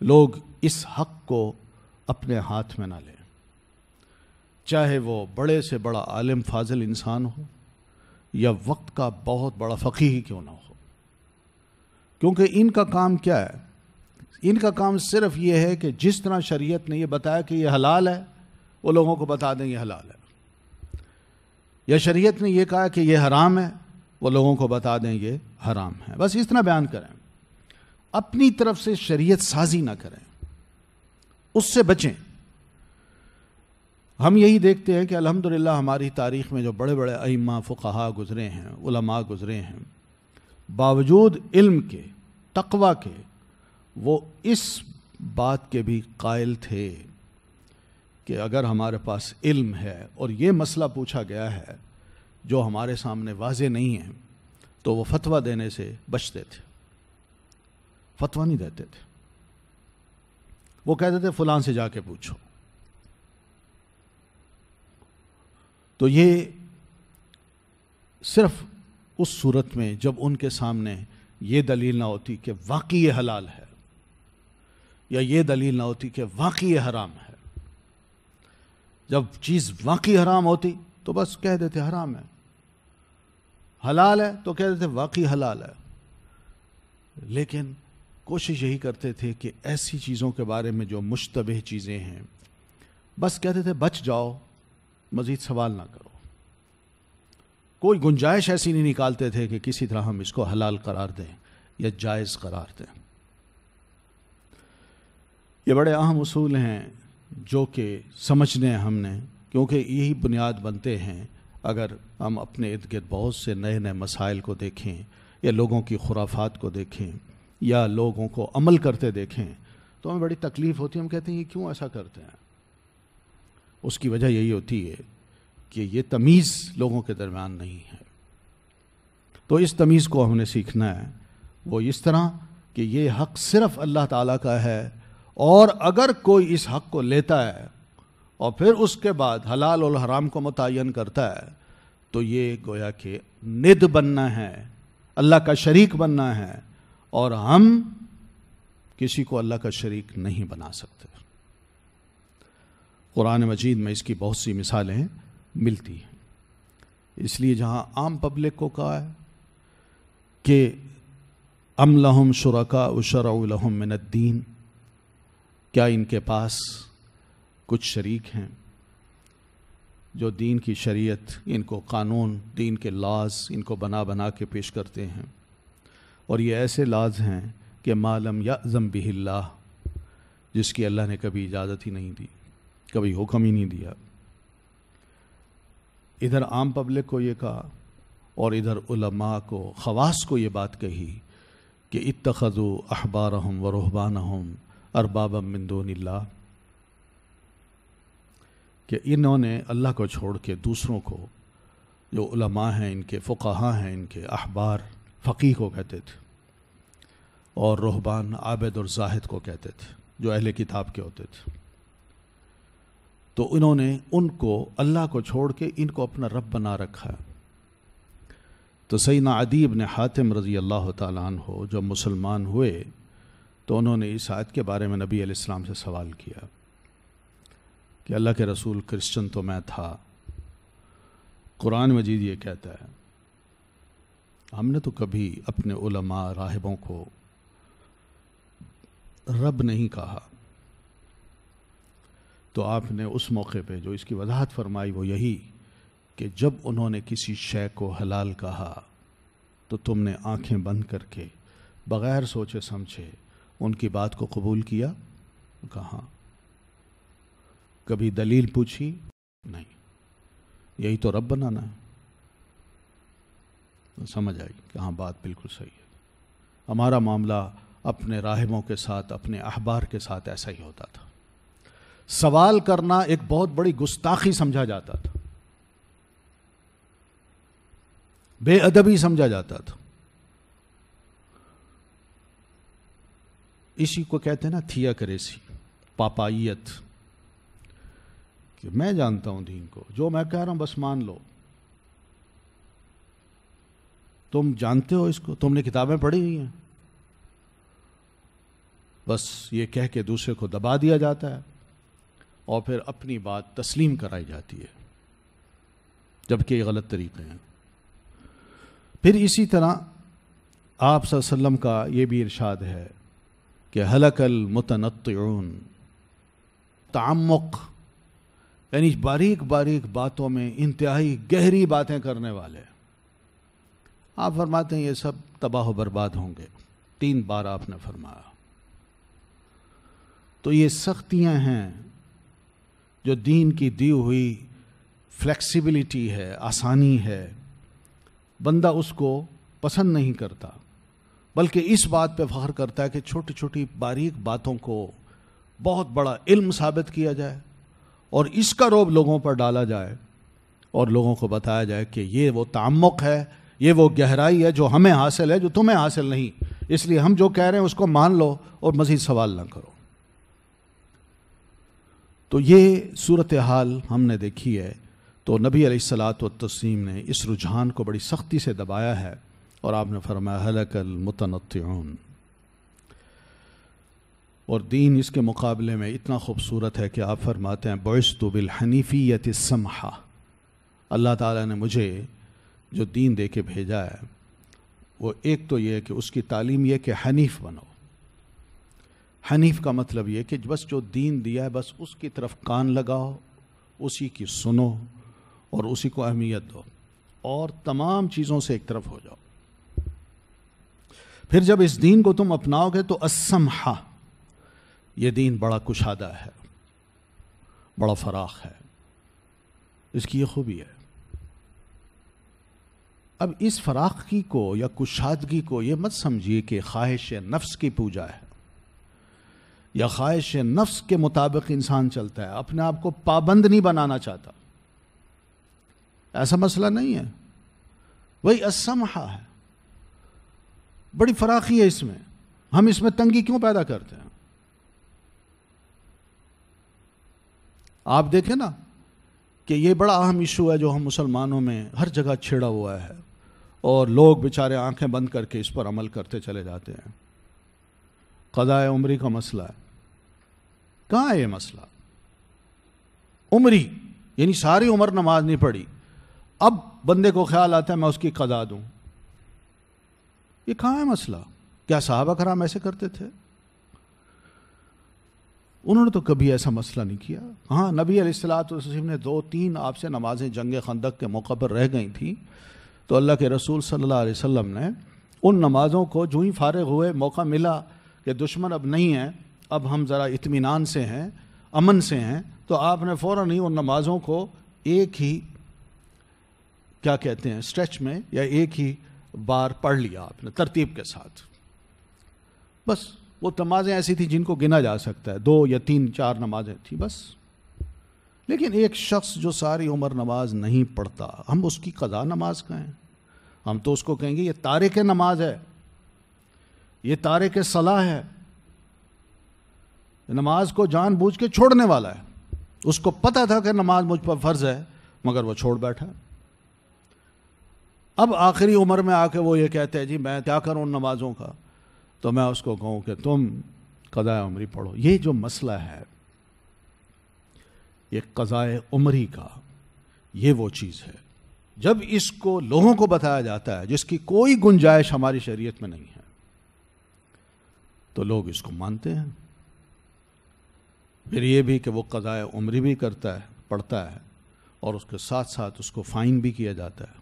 لوگ اس حق کو اپنے ہاتھ میں نہ لیں، چاہے وہ بڑے سے بڑا عالم فاضل انسان ہو یا وقت کا بہت بڑا فقیہ ہی کیوں نہ ہو. کیونکہ ان کا کام کیا ہے؟ ان کا کام صرف یہ ہے کہ جس طرح شریعت نے یہ بتایا کہ یہ حلال ہے وہ لوگوں کو بتا دیں یہ حلال ہے، یا شریعت نے یہ کہا کہ یہ حرام ہے وہ لوگوں کو بتا دیں یہ حرام ہے. بس اس طرح بیان کریں، اپنی طرف سے شریعت سازی نہ کریں، اس سے بچیں. ہم یہی دیکھتے ہیں کہ الحمدللہ ہماری تاریخ میں جو بڑے بڑے ائمہ فقہا گزرے ہیں، علماء گزرے ہیں، باوجود علم کے، تقوی کے، وہ اس بات کے بھی قائل تھے کہ اگر ہمارے پاس علم ہے اور یہ مسئلہ پوچھا گیا ہے جو ہمارے سامنے واضح نہیں ہے تو وہ فتویٰ دینے سے بچتے تھے، فتویٰ نہیں دیتے تھے. وہ کہتے تھے فلاں سے جا کے پوچھو. تو یہ صرف اس صورت میں جب ان کے سامنے یہ دلیل نہ ہوتی کہ واقعی یہ حلال ہے، یا یہ دلیل نہ ہوتی کہ واقعی یہ حرام ہے. جب چیز واقعی حرام ہوتی تو بس کہہ دیتے حرام ہے، حلال ہے تو کہہ دیتے واقعی حلال ہے. لیکن کوشش یہی کرتے تھے کہ ایسی چیزوں کے بارے میں جو مشتبہ چیزیں ہیں بس کہتے تھے بچ جاؤ، مزید سوال نہ کرو. کوئی گنجائش ایسی نہیں نکالتے تھے کہ کسی طرح ہم اس کو حلال قرار دیں یا جائز قرار دیں. یہ بڑے اہم اصول ہیں جو کہ سمجھنے ہم نے، کیونکہ یہی بنیاد بنتے ہیں. اگر ہم اپنے ارد گرد بہت سے نئے نئے مسائل کو دیکھیں یا لوگوں کی خرافات کو دیکھیں یا لوگوں کو عمل کرتے دیکھیں تو ہمیں بڑی تکلیف ہوتی ہے. ہم کہتے ہیں یہ کیوں ایسا کرتے ہیں؟ اس کی وجہ یہی ہوتی ہے کہ یہ تمیز لوگوں کے درمیان نہیں ہے. تو اس تمیز کو ہم نے سیکھنا ہے، وہ اس طرح کہ یہ حق صرف اللہ تعالیٰ کا ہے، اور اگر کوئی اس حق کو لیتا ہے اور پھر اس کے بعد حلال اور حرام کو متعین کرتا ہے تو یہ گویا کہ ند بننا ہے، اللہ کا شریک بننا ہے، اور ہم کسی کو اللہ کا شریک نہیں بنا سکتے۔ قرآن مجید میں اس کی بہت سی مثالیں ملتی ہیں۔ اس لیے جہاں عام پبلک کو کہا ہے کہ ام لہم شرکاء شرعوا لہم من الدین، کیا ان کے پاس کچھ شریک ہیں جو دین کی شریعت، ان کو قانون، دین کے لاز ان کو بنا بنا کے پیش کرتے ہیں، اور یہ ایسے لاز ہیں کہ ما لم یأذن بہ اللہ، جس کی اللہ نے کبھی اجازت ہی نہیں دی، کبھی حکم ہی نہیں دیا۔ ادھر عام پبلک کو یہ کہا اور ادھر علماء کو، خواص کو یہ بات کہی کہ اتخذوا احبارہم ورہبانہم اربابا من دون اللہ، کہ انہوں نے اللہ کو چھوڑ کے دوسروں کو، جو علماء ہیں ان کے، فقہاء ہیں ان کے، احبار فقیہ کو کہتے تھے، اور رہبان عابد اور زاہد کو کہتے تھے جو اہل کتاب کے ہوتے تھے، تو انہوں نے ان کو اللہ کو چھوڑ کے ان کو اپنا رب بنا رکھا ہے۔ تو سیدنا عدی بن حاتم رضی اللہ تعالیٰ عنہ جب مسلمان ہوئے تو انہوں نے اس آیت کے بارے میں نبی علیہ السلام سے سوال کیا کہ اللہ کے رسول، کرسچن تو میں تھا، قرآن مجید یہ کہتا ہے، ہم نے تو کبھی اپنے علماء راہبوں کو رب نہیں کہا۔ تو آپ نے اس موقع پہ جو اس کی وضاحت فرمائی وہ یہی کہ جب انہوں نے کسی شے کو حلال کہا تو تم نے آنکھیں بند کر کے بغیر سوچے سمجھے ان کی بات کو قبول کیا؟ کہا۔ کبھی دلیل پوچھی؟ نہیں۔ یہی تو رب بنانا ہے۔ سمجھ آئی کہ ہاں بات بالکل صحیح ہے۔ ہمارا معاملہ اپنے راہبوں کے ساتھ، اپنے احبار کے ساتھ ایسا ہی ہوتا تھا۔ سوال کرنا ایک بہت بڑی گستاخی سمجھا جاتا تھا، بے ادبی سمجھا جاتا تھا۔ اسی کو کہتے ہیں نا تھیاکریسی، پاپائیت، کہ میں جانتا ہوں دین کو، جو میں کہہ رہا ہوں بس مان لو۔ تم جانتے ہو اس کو، تم نے کتابیں پڑھی ہوئی ہیں، بس یہ کہہ کے دوسرے کو دبا دیا جاتا ہے اور پھر اپنی بات تسلیم کرائی جاتی ہے، جبکہ یہ غلط طریقے ہیں۔ پھر اسی طرح آپ صلی اللہ علیہ وسلم کا یہ بھی ارشاد ہے کہ ہلک المتنطعون، تعمق یعنی باریک باریک باتوں میں انتہائی گہری باتیں کرنے والے، آپ فرماتے ہیں یہ سب تباہ و برباد ہوں گے، 3 بار آپ نے فرمایا۔ تو یہ سختیاں ہیں جو دین کی دی ہوئی فلیکسیبلٹی ہے، آسانی ہے، بندہ اس کو پسند نہیں کرتا، بلکہ اس بات پہ فخر کرتا ہے کہ چھوٹی چھوٹی باریک باتوں کو بہت بڑا علم ثابت کیا جائے اور اس کا رعب لوگوں پر ڈالا جائے اور لوگوں کو بتایا جائے کہ یہ وہ تعمق ہے، یہ وہ گہرائی ہے جو ہمیں حاصل ہے، جو تمہیں حاصل نہیں، اس لیے ہم جو کہہ رہے ہیں اس کو مان لو اور مزید سوال نہ کرو۔ تو یہ صورتحال ہم نے دیکھی ہے، تو نبی علیہ الصلاۃ والتسلیم نے اس رجحان کو بڑی سختی سے دبایا ہے اور آپ نے فرمایا ہلک المتنطعون۔ اور دین اس کے مقابلے میں اتنا خوبصورت ہے کہ آپ فرماتے ہیں بعثت بالحنیفیۃ السمحہ، اللہ تعالیٰ نے مجھے جو دین دے کے بھیجا ہے وہ ایک تو یہ ہے کہ اس کی تعلیم یہ کہ حنیف بنو۔ حنیف کا مطلب یہ کہ بس جو دین دیا ہے بس اس کی طرف کان لگاؤ، اسی کی سنو اور اسی کو اہمیت دو اور تمام چیزوں سے ایک طرف ہو جاؤ۔ پھر جب اس دین کو تم اپناؤ گے تو السمحہ، یہ دین بڑا کشادہ ہے، بڑا فراخ ہے، اس کی یہ خوبی ہے۔ اب اس فراخی کو یا کشادگی کو یہ مت سمجھیے کہ خواہش نفس کی پوجا ہے یا خواہش نفس کے مطابق انسان چلتا ہے، اپنے آپ کو پابند نہیں بنانا چاہتا، ایسا مسئلہ نہیں ہے۔ وہی السمحہ ہے، بڑی فراخی ہے اس میں، ہم اس میں تنگی کیوں پیدا کرتے ہیں؟ آپ دیکھیں نا کہ یہ بڑا اہم ایشو ہے جو ہم مسلمانوں میں ہر جگہ چھڑا ہوا ہے، اور لوگ بیچارے آنکھیں بند کر کے اس پر عمل کرتے چلے جاتے ہیں۔ قضاء عمری کا مسئلہ ہے، کہاں ہے یہ مسئلہ؟ عمری یعنی ساری عمر نماز نہیں پڑھی، اب بندے کو خیال آتا ہے میں اس کی قضا دوں، یہ کہاں ہے مسئلہ؟ کیا صحابہ کرام ایسے کرتے تھے؟ انہوں نے تو کبھی ایسا مسئلہ نہیں کیا۔ ہاں، نبی علیہ الصلوۃ والسلام نے 2-3 آپ سے نمازیں جنگ خندق کے موقع پر رہ گئی تھیں، تو اللہ کے رسول صلی اللہ علیہ وسلم نے ان نمازوں کو جو ہی فارغ ہوئے، موقع ملا کہ دشمن اب نہیں ہے، اب ہم ذرا اطمینان سے ہیں، امن سے ہیں، تو آپ نے فوراً ہی ان نمازوں کو ایک ہی کیا کہتے ہیں اسٹریچ میں یا ایک ہی بار پڑھ لیا آپ نے ترتیب کے ساتھ۔ بس وہ نمازیں ایسی تھیں جن کو گنا جا سکتا ہے، 2 یا 3-4 نمازیں تھیں بس۔ لیکن ایک شخص جو ساری عمر نماز نہیں پڑھتا، ہم اس کی قضا نماز کہیں؟ ہم تو اس کو کہیں گے یہ تارک نماز ہے، یہ تارک صلاح ہے، نماز کو جان بوجھ کے چھوڑنے والا ہے، اس کو پتہ تھا کہ نماز مجھ پر فرض ہے مگر وہ چھوڑ بیٹھا۔ اب آخری عمر میں آ کے وہ یہ کہتے ہیں جی میں کیا کروں ان نمازوں کا، تو میں اس کو کہوں کہ تم قضاء عمری پڑھو۔ یہ جو مسئلہ ہے یہ قضاء عمری کا، یہ وہ چیز ہے جب اس کو لوگوں کو بتایا جاتا ہے جس کی کوئی گنجائش ہماری شریعت میں نہیں ہے تو لوگ اس کو مانتے ہیں۔ پھر یہ بھی کہ وہ قضاء عمری بھی کرتا ہے، پڑھتا ہے، اور اس کے ساتھ ساتھ اس کو فائن بھی کیا جاتا ہے،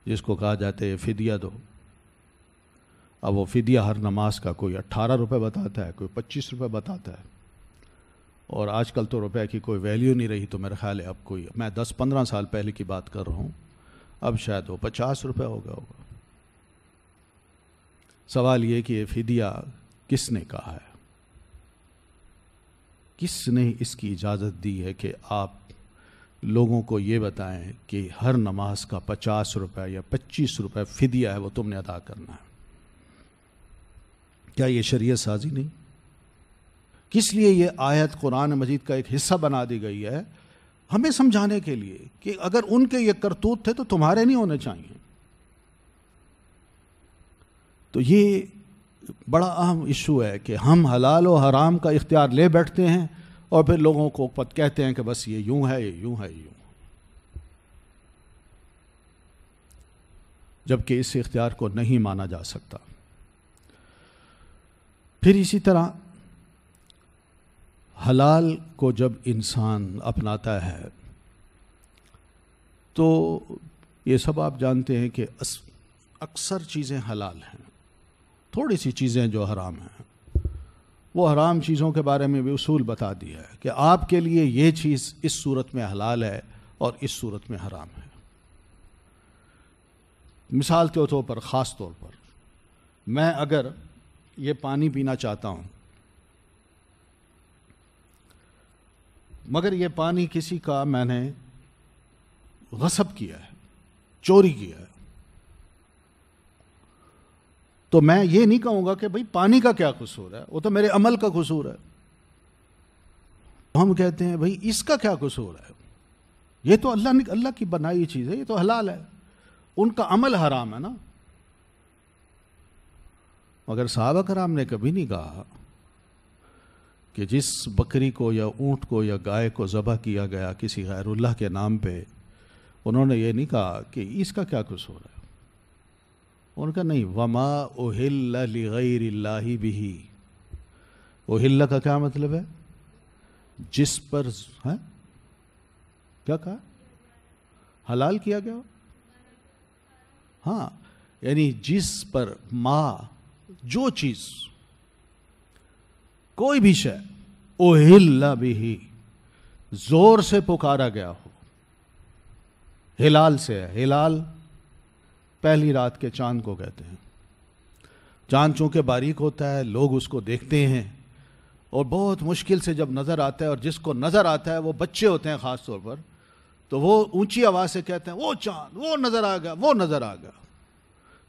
جس کو کہا جاتا ہے فدیہ دو۔ اب وہ فدیہ ہر نماز کا کوئی 18 روپے بتاتا ہے، کوئی 25 روپے بتاتا ہے، اور آج کل تو روپے کی کوئی ویلیو نہیں رہی، تو میرا خیال ہے اب کوئی، میں 10-15 سال پہلے کی بات کر رہا ہوں، اب شاید وہ 50 روپے ہو گیا ہوگا۔ سوال یہ کہ یہ فدیہ کس نے کہا ہے؟ کس نے اس کی اجازت دی ہے کہ آپ لوگوں کو یہ بتائیں کہ ہر نماز کا 50 روپے یا 25 روپے فدیہ ہے، وہ تم نے ادا کرنا ہے؟ کیا یہ شریعت سازی نہیں؟ کس لیے یہ آیت قرآن مجید کا ایک حصہ بنا دی گئی ہے؟ ہمیں سمجھانے کے لیے کہ اگر ان کے یہ کرتوت تھے تو تمہارے نہیں ہونے چاہیے۔ تو یہ بڑا اہم ایشو ہے کہ ہم حلال و حرام کا اختیار لے بیٹھتے ہیں اور پھر لوگوں کو کہتے ہیں کہ بس یہ یوں ہے، یہ یوں ہے، یہ یوں، جبکہ اس اختیار کو نہیں مانا جا سکتا۔ پھر اسی طرح حلال کو جب انسان اپناتا ہے تو یہ سب آپ جانتے ہیں کہ اکثر چیزیں حلال ہیں، تھوڑی سی چیزیں جو حرام ہیں، وہ حرام چیزوں کے بارے میں بھی اصول بتا دیا ہے کہ آپ کے لیے یہ چیز اس صورت میں حلال ہے اور اس صورت میں حرام ہے۔ مثال کے طور پر، خاص طور پر، میں اگر یہ پانی پینا چاہتا ہوں مگر یہ پانی کسی کا میں نے غصب کیا ہے، چوری کیا ہے، تو میں یہ نہیں کہوں گا کہ بھئی پانی کا کیا قصور ہے، وہ تو میرے عمل کا قصور ہے۔ ہم کہتے ہیں بھئی اس کا کیا قصور ہے، یہ تو اللہ کی بنائی چیز ہے، یہ تو حلال ہے، ان کا عمل حرام ہے نا۔ مگر صحابہ کرام نے کبھی نہیں کہا کہ جس بکری کو یا اونٹ کو یا گائے کو ذبح کیا گیا کسی غیر اللہ کے نام پہ، انہوں نے یہ نہیں کہا کہ اس کا کیا قصور ہے۔ ان کا نہیں، وما اہل لغیر اللہ بہ، اہل کا کیا مطلب ہے؟ جس پر کیا کہا؟ حلال کیا گیا، ہاں، یعنی جس پر جو چیز، کوئی بھی شے اہل بہ، زور سے پکارا گیا ہو، ہلال سے ہے۔ ہلال پہلی رات کے چاند کو کہتے ہیں۔ چاند چونکہ باریک ہوتا ہے، لوگ اس کو دیکھتے ہیں اور بہت مشکل سے جب نظر آتا ہے، اور جس کو نظر آتا ہے وہ بچے ہوتے ہیں خاص طور پر، تو وہ اونچی آواز سے کہتے ہیں وہ چاند، وہ نظر آ گیا، وہ نظر آ گیا۔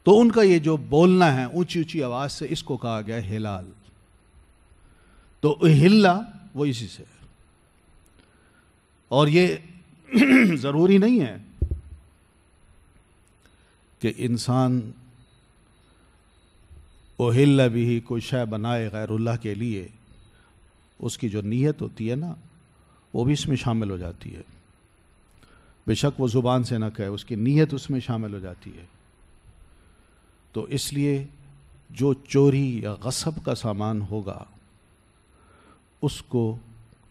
تو ان کا یہ جو بولنا ہے اونچی اونچی آواز سے، اس کو کہا گیا ہلال. تو ہلا وہ اسی سے. اور یہ ضروری نہیں ہے کہ انسان اہل بھی کوئی شے بنائے غیر اللہ کے لیے، اس کی جو نیت ہوتی ہے نا وہ بھی اس میں شامل ہو جاتی ہے. بے شک وہ زبان سے نہ کہے، اس کی نیت اس میں شامل ہو جاتی ہے. تو اس لیے جو چوری یا غصب کا سامان ہوگا اس کو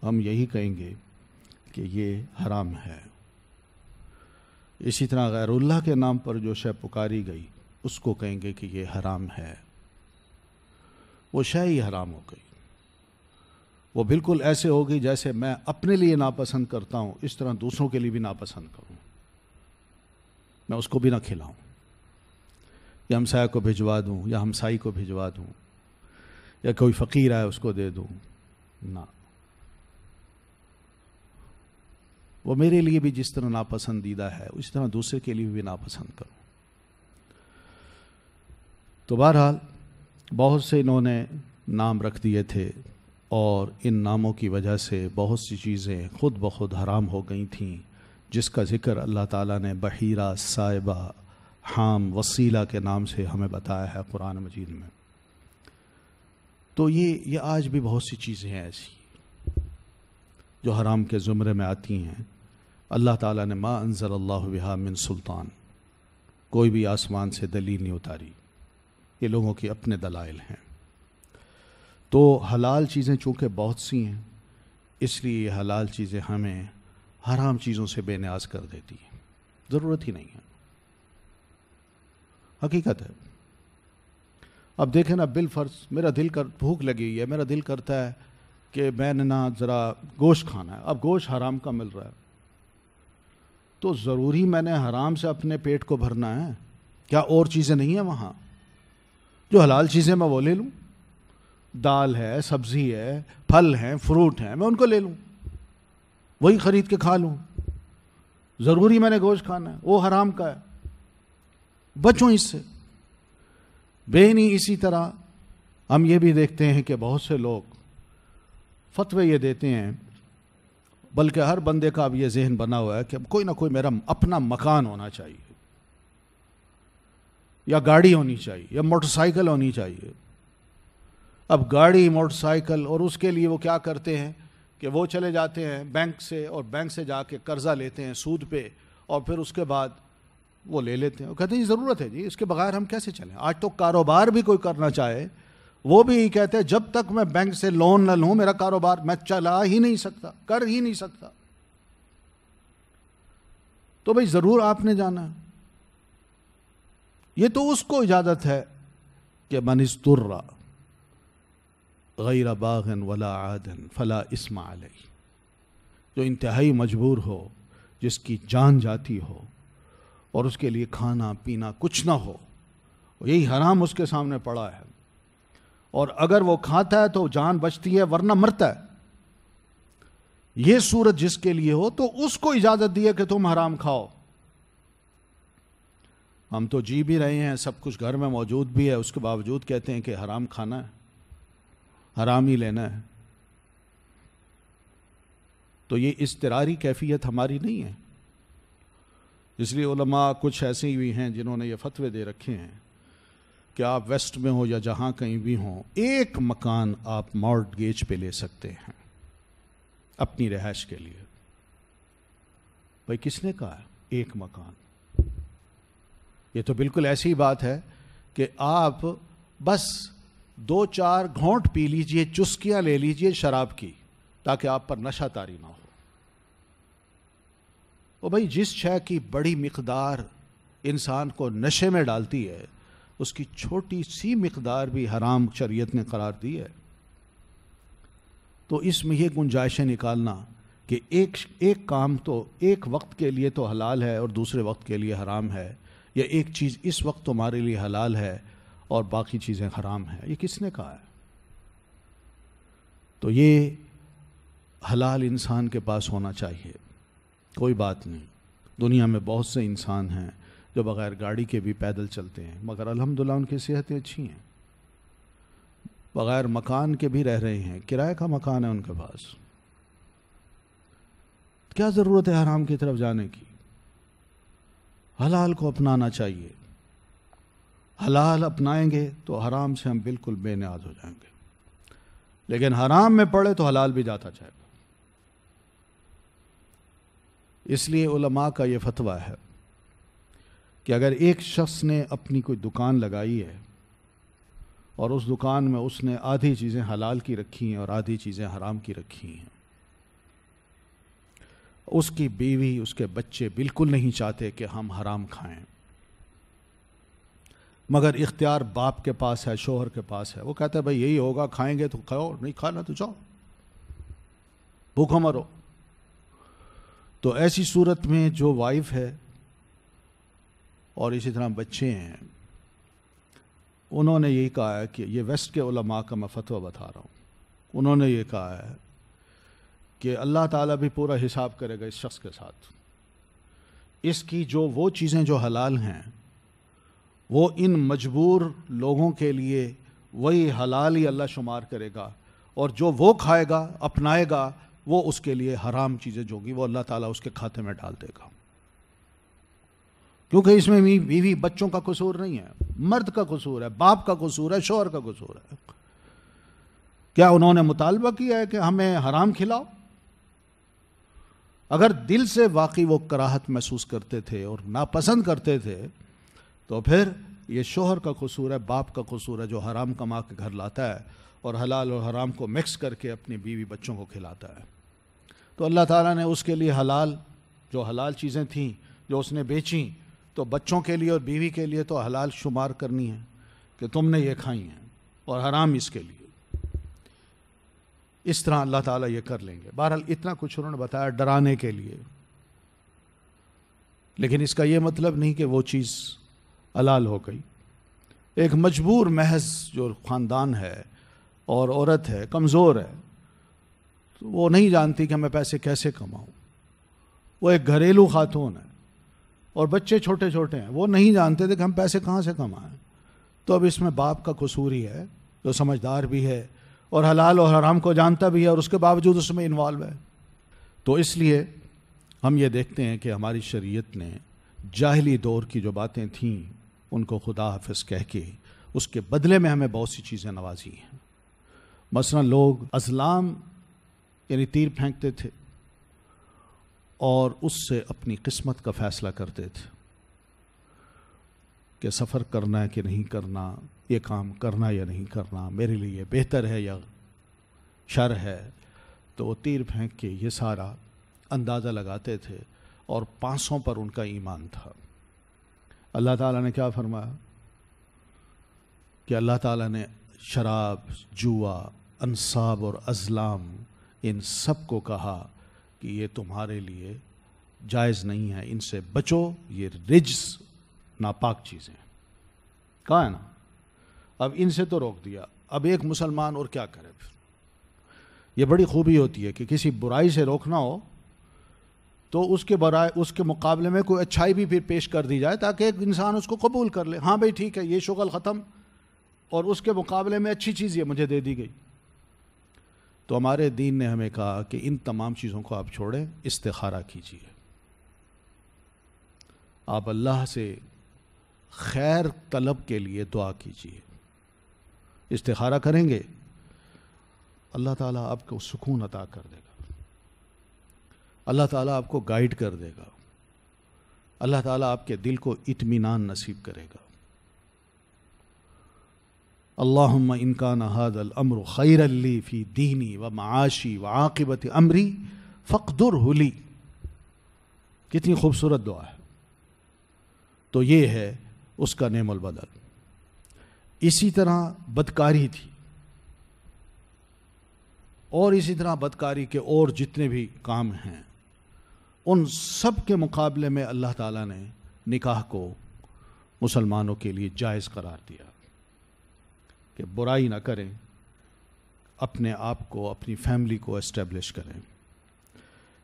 ہم یہی کہیں گے کہ یہ حرام ہے. اسی طرح غیر اللہ کے نام پر جو شے پکاری گئی اس کو کہیں گے کہ یہ حرام ہے. وہ شے ہی حرام ہو گئی. وہ بالکل ایسے ہوگی جیسے میں اپنے لیے ناپسند کرتا ہوں اس طرح دوسروں کے لیے بھی ناپسند کروں. میں اس کو بھی نہ کھلاؤں، یا ہمسایہ کو بھجوا دوں، یا ہمسائی کو بھجوا دوں، یا کوئی فقیر آئے اس کو دے دوں. نہ، وہ میرے لیے بھی جس طرح ناپسندیدہ ہے اس طرح دوسرے کے لیے بھی ناپسند کروں. تو بہرحال بہت سے انہوں نے نام رکھ دیے تھے، اور ان ناموں کی وجہ سے بہت سی چیزیں خود بخود حرام ہو گئی تھیں، جس کا ذکر اللہ تعالیٰ نے بحیرہ، سائبہ، حام، وسیلہ کے نام سے ہمیں بتایا ہے قرآن مجید میں. تو یہ آج بھی بہت سی چیزیں ہیں ایسی جو حرام کے زمرے میں آتی ہیں. اللہ تعالیٰ نے ما انزل اللہ بہا من سلطان، کوئی بھی آسمان سے دلیل نہیں اتاری، یہ لوگوں کے اپنے دلائل ہیں. تو حلال چیزیں چونکہ بہت سی ہیں، اس لیے یہ حلال چیزیں ہمیں حرام چیزوں سے بے نیاز کر دیتی ہیں. ضرورت ہی نہیں ہے، حقیقت ہے. اب دیکھیں نا، بالفرض میرا دل بھوک لگی ہوئی ہے، میرا دل کرتا ہے کہ میں نے نا ذرا گوشت کھانا ہے. اب گوشت حرام کا مل رہا ہے، تو ضروری میں نے حرام سے اپنے پیٹ کو بھرنا ہے؟ کیا اور چیزیں نہیں ہیں وہاں؟ جو حلال چیزیں میں وہ لے لوں. دال ہے، سبزی ہے، پھل ہیں، فروٹ ہیں، میں ان کو لے لوں، وہی خرید کے کھا لوں. ضروری میں نے گوشت کھانا ہے؟ وہ حرام کا ہے، بچوں اس سے. بے نہیں. اسی طرح ہم یہ بھی دیکھتے ہیں کہ بہت سے لوگ فتوے یہ دیتے ہیں، بلکہ ہر بندے کا اب یہ ذہن بنا ہوا ہے کہ کوئی نہ کوئی میرا اپنا مکان ہونا چاہیے، یا گاڑی ہونی چاہیے، یا موٹر سائیکل ہونی چاہیے. اب گاڑی، موٹر سائیکل، اور اس کے لیے وہ کیا کرتے ہیں کہ وہ چلے جاتے ہیں بینک سے، اور بینک سے جا کے قرضہ لیتے ہیں سود پہ، اور پھر اس کے بعد وہ لے لیتے ہیں. وہ کہتے ہیں ضرورت ہے جی، اس کے بغیر ہم کیسے چلیں. آج تو کاروبار بھی کوئی کرنا چاہے وہ بھی یہی کہتے ہیں جب تک میں بینک سے لون نہ لوں میرا کاروبار میں چلا ہی نہیں سکتا، کر ہی نہیں سکتا. تو بھئی ضرور آپ نے جانا ہے. یہ تو اس کو اجازت ہے کہ من اضطر غیر باغ ولا عاد فلا اثم علیہ، جو انتہائی مجبور ہو، جس کی جان جاتی ہو اور اس کے لیے کھانا پینا کچھ نہ ہو، یہی حرام اس کے سامنے پڑا ہے. اور اگر وہ کھاتا ہے تو جان بچتی ہے، ورنہ مرتا ہے. یہ صورت جس کے لیے ہو تو اس کو اجازت دی ہے کہ تم حرام کھاؤ. ہم تو جی بھی رہے ہیں، سب کچھ گھر میں موجود بھی ہے، اس کے باوجود کہتے ہیں کہ حرام کھانا ہے، حرام ہی لینا ہے. تو یہ اضطراری کیفیت ہماری نہیں ہے. اس لیے علماء کچھ ایسے بھی ہیں جنہوں نے یہ فتوے دے رکھے ہیں کہ آپ ویسٹ میں ہو یا جہاں کہیں بھی ہوں، ایک مکان آپ مارٹگیج پہ لے سکتے ہیں اپنی رہائش کے لیے. بھائی کس نے کہا ایک مکان؟ یہ تو بالکل ایسی بات ہے کہ آپ بس 2-4 گھونٹ پی لیجئے، چسکیاں لے لیجئے شراب کی، تاکہ آپ پر نشہ طاری نہ ہو. اور بھائی جس شے کی بڑی مقدار انسان کو نشے میں ڈالتی ہے، اس کی چھوٹی سی مقدار بھی حرام شریعت نے قرار دی ہے. تو اس میں یہ گنجائشیں نکالنا کہ ایک کام تو ایک وقت کے لیے تو حلال ہے اور دوسرے وقت کے لیے حرام ہے، یا ایک چیز اس وقت تمہارے لیے حلال ہے اور باقی چیزیں حرام ہیں، یہ کس نے کہا ہے؟ تو یہ حلال انسان کے پاس ہونا چاہیے. کوئی بات نہیں، دنیا میں بہت سے انسان ہیں جو بغیر گاڑی کے بھی پیدل چلتے ہیں، مگر الحمدللہ ان کی صحتیں اچھی ہیں، بغیر مکان کے بھی رہ رہے ہیں، کرائے کا مکان ہے ان کے پاس. کیا ضرورت ہے حرام کی طرف جانے کی؟ حلال کو اپنانا چاہیے. حلال اپنائیں گے تو حرام سے ہم بالکل بے نیاز ہو جائیں گے، لیکن حرام میں پڑے تو حلال بھی جاتا جائے گا. اس لیے علماء کا یہ فتویٰ ہے کہ اگر ایک شخص نے اپنی کوئی دکان لگائی ہے اور اس دکان میں اس نے آدھی چیزیں حلال کی رکھی ہیں اور آدھی چیزیں حرام کی رکھی ہیں، اس کی بیوی اس کے بچے بالکل نہیں چاہتے کہ ہم حرام کھائیں، مگر اختیار باپ کے پاس ہے، شوہر کے پاس ہے. وہ کہتا ہے بھائی یہی ہوگا، کھائیں گے تو کھاؤ، نہیں کھانا تو جاؤ بھوکا مرو. تو ایسی صورت میں جو وائف ہے اور اسی طرح بچے ہیں، انہوں نے یہی کہا ہے کہ یہ ویسٹ کے علماء کا میں فتویٰ بتا رہا ہوں، انہوں نے یہ کہا ہے کہ اللہ تعالیٰ بھی پورا حساب کرے گا اس شخص کے ساتھ. اس کی جو وہ چیزیں جو حلال ہیں وہ ان مجبور لوگوں کے لیے وہی حلال ہی اللہ شمار کرے گا، اور جو وہ کھائے گا اپنائے گا وہ اس کے لیے حرام چیزیں جو گی وہ اللہ تعالیٰ اس کے کھاتے میں ڈال دے گا. کیونکہ اس میں بیوی بچوں کا قصور نہیں ہے، مرد کا قصور ہے، باپ کا قصور ہے، شوہر کا قصور ہے. کیا انہوں نے مطالبہ کیا ہے کہ ہمیں حرام کھلاؤ؟ اگر دل سے واقعی وہ کراہت محسوس کرتے تھے اور ناپسند کرتے تھے تو پھر یہ شوہر کا قصور ہے، باپ کا قصور ہے جو حرام کما کے گھر لاتا ہے اور حلال اور حرام کو مکس کر کے اپنی بیوی بچوں کو کھلاتا ہے. تو اللہ تعالیٰ نے اس کے لیے حلال جو حلال چیزیں تھیں جو اس نے بیچیں تو بچوں کے لیے اور بیوی کے لیے تو حلال شمار کرنی ہے کہ تم نے یہ کھائی ہیں، اور حرام اس کے لیے. اس طرح اللہ تعالیٰ یہ کر لیں گے. بہرحال اتنا کچھ انہوں نے بتایا ڈرانے کے لیے، لیکن اس کا یہ مطلب نہیں کہ وہ چیز حلال ہو گئی. ایک مجبور محض جو خاندان ہے اور عورت ہے، کمزور ہے، تو وہ نہیں جانتی کہ میں پیسے کیسے کماؤں. وہ ایک گھریلو خاتون ہے اور بچے چھوٹے چھوٹے ہیں، وہ نہیں جانتے تھے کہ ہم پیسے کہاں سے کمائیں. تو اب اس میں باپ کا قصور ہی ہے جو سمجھدار بھی ہے اور حلال اور حرام کو جانتا بھی ہے اور اس کے باوجود اس میں انوالو ہے. تو اس لیے ہم یہ دیکھتے ہیں کہ ہماری شریعت نے جاہلی دور کی جو باتیں تھیں ان کو خدا حافظ کہہ کے اس کے بدلے میں ہمیں بہت سی چیزیں نوازی ہیں. مثلا لوگ ازلام یعنی تیر پھینکتے تھے اور اس سے اپنی قسمت کا فیصلہ کرتے تھے کہ سفر کرنا ہے کہ نہیں کرنا، یہ کام کرنا یا نہیں کرنا، میرے لیے بہتر ہے یا شر ہے. تو وہ تیر پھینک کے یہ سارا اندازہ لگاتے تھے اور 500 پر ان کا ایمان تھا. اللہ تعالیٰ نے کیا فرمایا کہ اللہ تعالیٰ نے شراب، جوا، انصاب اور ازلام ان سب کو کہا کہ یہ تمہارے لیے جائز نہیں ہے، ان سے بچو، یہ رجس ناپاک چیزیں. کہا ہے نا. اب ان سے تو روک دیا. اب ایک مسلمان اور کیا کرے پھر؟ یہ بڑی خوبی ہوتی ہے کہ کسی برائی سے روکنا ہو تو اس کے مقابلے میں کوئی اچھائی بھی پھر پیش کر دی جائے تاکہ ایک انسان اس کو قبول کر لے. ہاں بھائی ٹھیک ہے، یہ شغل ختم اور اس کے مقابلے میں اچھی چیز یہ مجھے دے دی گئی. تو ہمارے دین نے ہمیں کہا کہ ان تمام چیزوں کو آپ چھوڑیں، استخارہ کیجیے. آپ اللہ سے خیر طلب کے لیے دعا کیجیے. استخارہ کریں گے اللہ تعالیٰ آپ کو سکون عطا کر دے گا، اللہ تعالیٰ آپ کو گائیڈ کر دے گا، اللہ تعالیٰ آپ کے دل کو اطمینان نصیب کرے گا. اللہم ان کان ھذا الامر خیرا لی فی دینی و معاشی و عاقبت امری فاقدرہ لی. کتنی خوبصورت دعا ہے. تو یہ ہے اس کا نعم البدل. اسی طرح بدکاری تھی، اور اسی طرح بدکاری کے اور جتنے بھی کام ہیں ان سب کے مقابلے میں اللہ تعالیٰ نے نکاح کو مسلمانوں کے لیے جائز قرار دیا کہ برائی نہ کریں، اپنے آپ کو، اپنی فیملی کو اسٹیبلش کریں.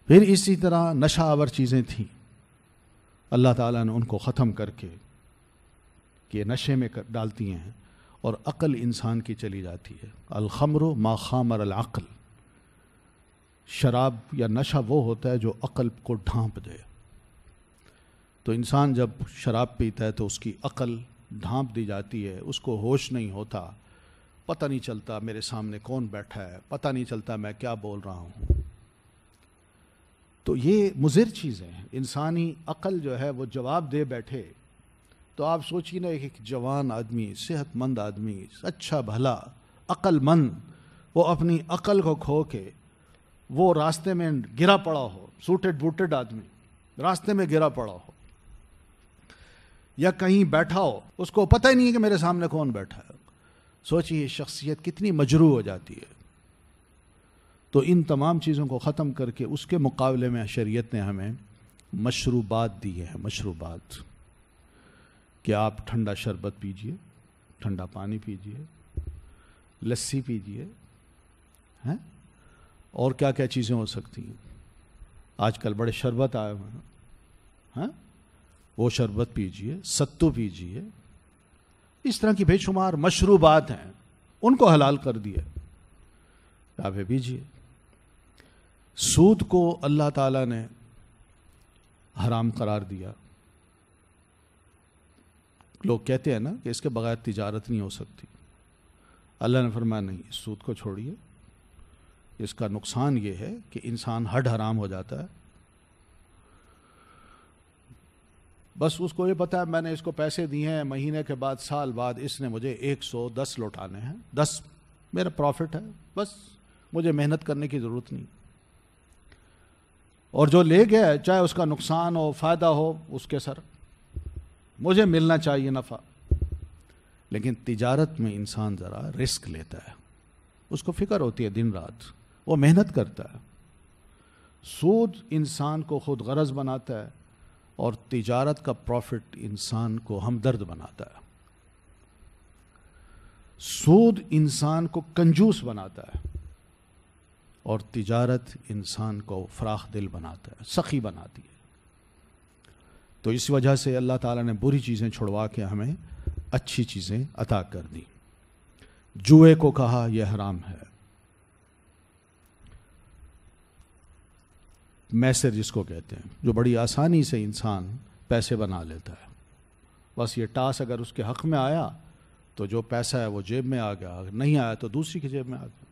پھر اسی طرح نشہ آور چیزیں تھیں اللہ تعالیٰ نے ان کو ختم کر کے کہ نشے میں ڈالتی ہیں اور عقل انسان کی چلی جاتی ہے. الخمر ما خامر العقل، شراب یا نشہ وہ ہوتا ہے جو عقل کو ڈھانپ دے. تو انسان جب شراب پیتا ہے تو اس کی عقل ڈھانپ دی جاتی ہے، اس کو ہوش نہیں ہوتا، پتہ نہیں چلتا میرے سامنے کون بیٹھا ہے، پتہ نہیں چلتا میں کیا بول رہا ہوں. تو یہ مضر چیزیں ہیں. انسانی عقل جو ہے وہ جواب دے بیٹھے تو آپ سوچیے نا، ایک جوان آدمی، صحت مند آدمی، اچھا بھلا عقل مند، وہ اپنی عقل کو کھو کے وہ راستے میں گرا پڑا ہو، سوٹڈ بوٹڈ آدمی راستے میں گرا پڑا ہو یا کہیں بیٹھا ہو، اس کو پتہ ہی نہیں ہے کہ میرے سامنے کون بیٹھا ہے. سوچیے شخصیت کتنی مجروح ہو جاتی ہے. تو ان تمام چیزوں کو ختم کر کے اس کے مقابلے میں شریعت نے ہمیں مشروبات دی ہیں. مشروبات کہ آپ ٹھنڈا شربت پیجئے، ٹھنڈا پانی پیجئے، لسی پیجئے، ہیں اور کیا کیا چیزیں ہو سکتی ہیں. آج کل بڑے شربت آئے ہوئے ہیں، وہ شربت پیجئے، ستو پیجئے. اس طرح کی بے شمار مشروبات ہیں، ان کو حلال کر دیا، آپ پیجئے. سود کو اللہ تعالیٰ نے حرام قرار دیا. لوگ کہتے ہیں نا کہ اس کے بغیر تجارت نہیں ہو سکتی. اللہ نے فرمایا نہیں، اس سود کو چھوڑیے. اس کا نقصان یہ ہے کہ انسان ہڈ حرام ہو جاتا ہے. بس اس کو یہ پتا ہے میں نے اس کو پیسے دیے ہیں، مہینے کے بعد سال بعد اس نے مجھے 110 لوٹانے ہیں، 10 میرا پروفٹ ہے، بس مجھے محنت کرنے کی ضرورت نہیں. اور جو لے گیا ہے چاہے اس کا نقصان ہو فائدہ ہو اس کے سر، مجھے ملنا چاہیے نفع. لیکن تجارت میں انسان ذرا رسک لیتا ہے، اس کو فکر ہوتی ہے دن رات، وہ محنت کرتا ہے. سود انسان کو خود غرض بناتا ہے اور تجارت کا پروفٹ انسان کو ہمدرد بناتا ہے. سود انسان کو کنجوس بناتا ہے اور تجارت انسان کو فراخ دل بناتا ہے، سخی بناتی ہے. تو اس وجہ سے اللہ تعالیٰ نے بری چیزیں چھڑوا کے ہمیں اچھی چیزیں عطا کر دی. جوئے کو کہا یہ حرام ہے. میسر جس کو کہتے ہیں، جو بڑی آسانی سے انسان پیسے بنا لیتا ہے. بس یہ ٹاس اگر اس کے حق میں آیا تو جو پیسہ ہے وہ جیب میں آ گیا، اگر نہیں آیا تو دوسری کی جیب میں آ گیا.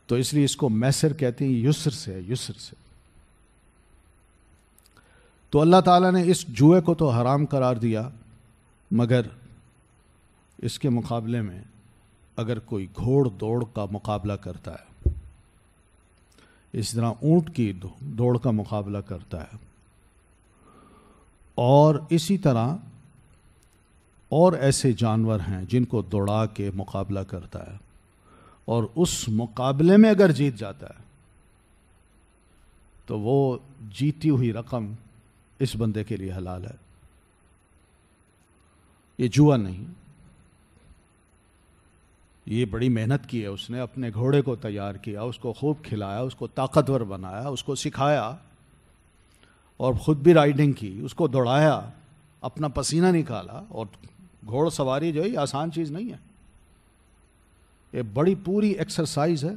تو اس لیے اس کو میسر کہتے ہیں. یسر سے، یسر سے. تو اللہ تعالیٰ نے اس جوئے کو تو حرام قرار دیا، مگر اس کے مقابلے میں اگر کوئی گھوڑ دوڑ کا مقابلہ کرتا ہے، اس طرح اونٹ کی دوڑ کا مقابلہ کرتا ہے، اور اسی طرح اور ایسے جانور ہیں جن کو دوڑا کے مقابلہ کرتا ہے، اور اس مقابلے میں اگر جیت جاتا ہے تو وہ جیتی ہوئی رقم اس بندے کے لیے حلال ہے. یہ جوا نہیں، یہ بڑی محنت کی ہے اس نے، اپنے گھوڑے کو تیار کیا، اس کو خوب کھلایا، اس کو طاقتور بنایا، اس کو سکھایا اور خود بھی رائڈنگ کی، اس کو دوڑایا، اپنا پسینہ نکالا. اور گھوڑ سواری جو ہے یہ آسان چیز نہیں ہے، یہ بڑی پوری ایکسرسائز ہے.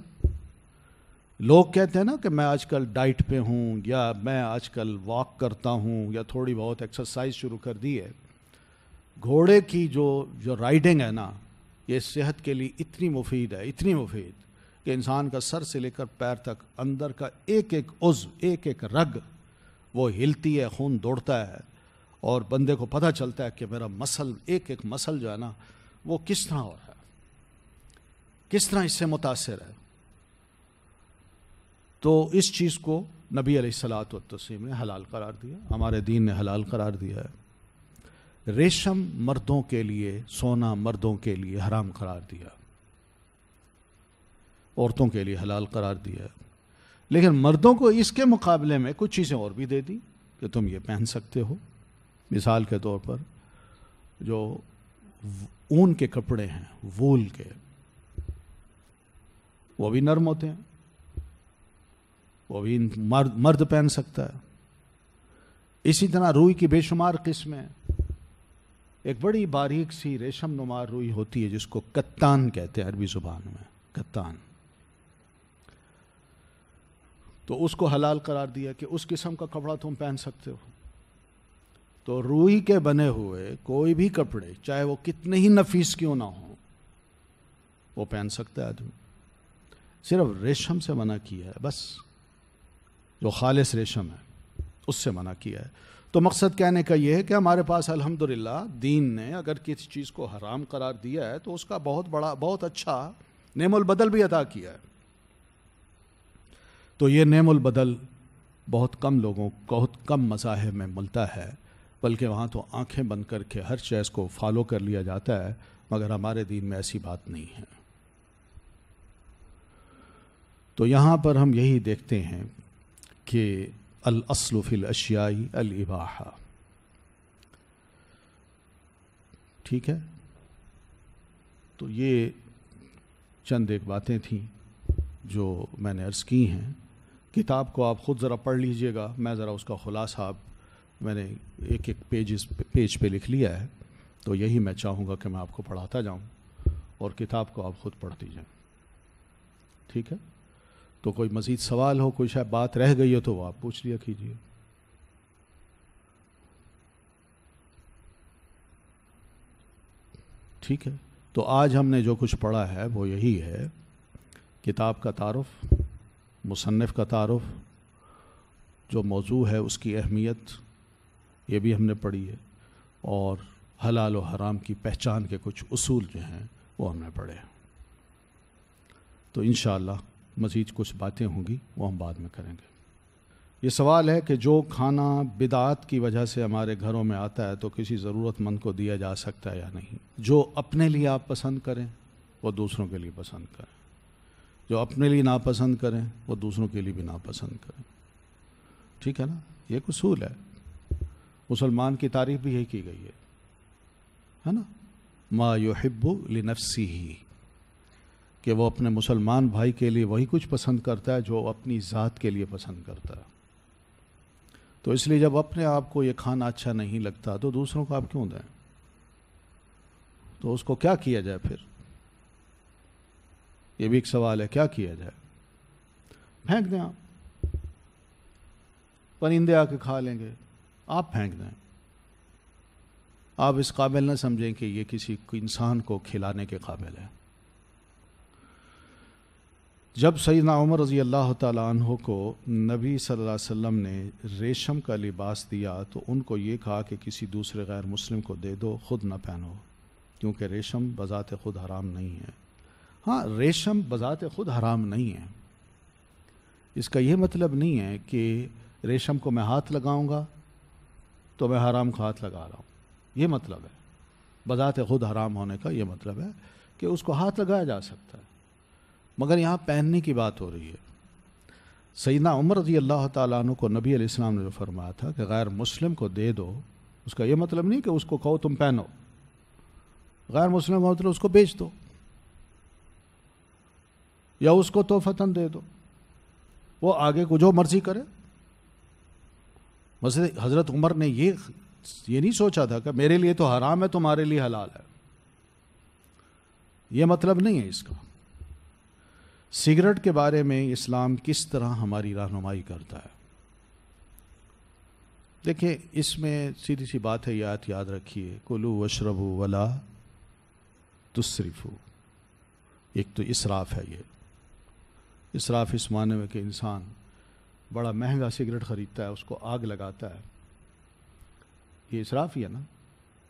لوگ کہتے ہیں نا کہ میں آج کل ڈائٹ پہ ہوں، یا میں آج کل واک کرتا ہوں، یا تھوڑی بہت ایکسرسائز شروع کر دی ہے. گھوڑے کی جو رائڈنگ ہے نا، یہ صحت کے لیے اتنی مفید ہے، اتنی مفید کہ انسان کا سر سے لے کر پیر تک اندر کا ایک ایک عضو، ایک ایک رگ وہ ہلتی ہے، خون دوڑتا ہے، اور بندے کو پتہ چلتا ہے کہ میرا مسل، ایک ایک مسل جو ہے نا وہ کس طرح ہو رہا ہے، کس طرح اس سے متاثر ہے. تو اس چیز کو نبی علیہ الصلوۃ والتسلیم نے حلال قرار دیا، ہمارے دین نے حلال قرار دیا ہے. ریشم مردوں کے لیے، سونا مردوں کے لیے حرام قرار دیا، عورتوں کے لیے حلال قرار دیا. لیکن مردوں کو اس کے مقابلے میں کچھ چیزیں اور بھی دے دی کہ تم یہ پہن سکتے ہو. مثال کے طور پر جو اون کے کپڑے ہیں، وول کے، وہ بھی نرم ہوتے ہیں، وہ بھی مرد پہن سکتا ہے. اسی طرح روئی کی بے شمار قسمیں. ایک بڑی باریک سی ریشم نما روئی ہوتی ہے جس کو کتان کہتے ہیں عربی زبان میں، کتان. تو اس کو حلال قرار دیا کہ اس قسم کا کپڑا تم پہن سکتے ہو. تو روئی کے بنے ہوئے کوئی بھی کپڑے چاہے وہ کتنے ہی نفیس کیوں نہ ہوں وہ پہن سکتا ہے آدمی. صرف ریشم سے منع کیا ہے، بس جو خالص ریشم ہے اس سے منع کیا ہے. تو مقصد کہنے کا یہ ہے کہ ہمارے پاس الحمدللہ دین نے اگر کسی چیز کو حرام قرار دیا ہے تو اس کا بہت اچھا نعم البدل بھی عطا کیا ہے. تو یہ نعم البدل بہت کم لوگوں، بہت کم مذاہب میں ملتا ہے، بلکہ وہاں تو آنکھیں بند کر کے ہر چیز کو فالو کر لیا جاتا ہے، مگر ہمارے دین میں ایسی بات نہیں ہے. تو یہاں پر ہم یہی دیکھتے ہیں کہ الاصل فی الاشیاء الاباحہ. ٹھیک ہے، تو یہ چند ایک باتیں تھیں جو میں نے عرض کی ہیں. کتاب کو آپ خود ذرا پڑھ لیجئے گا، میں ذرا اس کا خلاصہ میں نے ایک پیج پہ لکھ لیا ہے، تو یہی میں چاہوں گا کہ میں آپ کو پڑھاتا جاؤں اور کتاب کو آپ خود پڑھتی جائیں. ٹھیک ہے، تو کوئی مزید سوال ہو، کوئی شاید بات رہ گئی ہو تو وہ آپ پوچھ لیا کیجیے. ٹھیک ہے، تو آج ہم نے جو کچھ پڑھا ہے وہ یہی ہے: کتاب کا تعارف، مصنف کا تعارف، جو موضوع ہے اس کی اہمیت یہ بھی ہم نے پڑھی ہے، اور حلال و حرام کی پہچان کے کچھ اصول جو ہیں وہ ہم نے پڑھے. تو انشاءاللہ مزید کچھ باتیں ہوں گی وہ ہم بعد میں کریں گے. یہ سوال ہے کہ جو کھانا بدعات کی وجہ سے ہمارے گھروں میں آتا ہے تو کسی ضرورت مند کو دیا جا سکتا ہے یا نہیں؟ جو اپنے لیے آپ پسند کریں وہ دوسروں کے لیے پسند کریں، جو اپنے لیے ناپسند کریں وہ دوسروں کے لیے بھی ناپسند کریں. ٹھیک ہے نا، یہ ایک اصول ہے. مسلمان کی تعریف بھی یہی کی گئی ہے نا، ما یحب لنفسہ، کہ وہ اپنے مسلمان بھائی کے لیے وہی کچھ پسند کرتا ہے جو اپنی ذات کے لیے پسند کرتا ہے. تو اس لیے جب اپنے آپ کو یہ کھانا اچھا نہیں لگتا تو دوسروں کو آپ کیوں دیں؟ تو اس کو کیا کیا جائے پھر؟ یہ بھی ایک سوال ہے، کیا کیا جائے؟ پھینک دیں آپ، پرندے آ کے کھا لیں گے، آپ پھینک دیں. آپ اس قابل نہ سمجھیں کہ یہ کسی انسان کو کھلانے کے قابل ہے. جب سیدنا عمر رضی اللہ تعالیٰ عنہ کو نبی صلی اللہ علیہ وسلم نے ریشم کا لباس دیا تو ان کو یہ کہا کہ کسی دوسرے غیر مسلم کو دے دو، خود نہ پہنو، کیونکہ ریشم بذات خود حرام نہیں ہے. ہاں، ریشم بذات خود حرام نہیں ہے، اس کا یہ مطلب نہیں ہے کہ ریشم کو میں ہاتھ لگاؤں گا تو میں حرام کا ہاتھ لگا رہا ہوں. یہ مطلب ہے بذات خود حرام ہونے کا، یہ مطلب ہے کہ اس کو ہاتھ لگایا جا سکتا ہے، مگر یہاں پہننے کی بات ہو رہی ہے. سیدنا عمر رضی اللہ تعالیٰ عنہ کو نبی علیہ السلام نے جو فرمایا تھا کہ غیر مسلم کو دے دو، اس کا یہ مطلب نہیں کہ اس کو کہو تم پہنو. غیر مسلم کا مطلب اس کو بیچ دو یا اس کو تحفتاً دے دو، وہ آگے کو جو مرضی کرے. مثلا حضرت عمر نے یہ نہیں سوچا تھا کہ میرے لیے تو حرام ہے تمہارے لیے حلال ہے، یہ مطلب نہیں ہے اس کا. سگریٹ کے بارے میں اسلام کس طرح ہماری رہنمائی کرتا ہے؟ دیکھیں، اس میں سیدھی سی بات ہے، یاد رکھیے، کلوا واشربوا ولا تسرفوا. ایک تو اسراف ہے، یہ اسراف اس معنی میں کہ انسان بڑا مہنگا سگریٹ خریدتا ہے، اس کو آگ لگاتا ہے، یہ اسراف ہی ہے نا.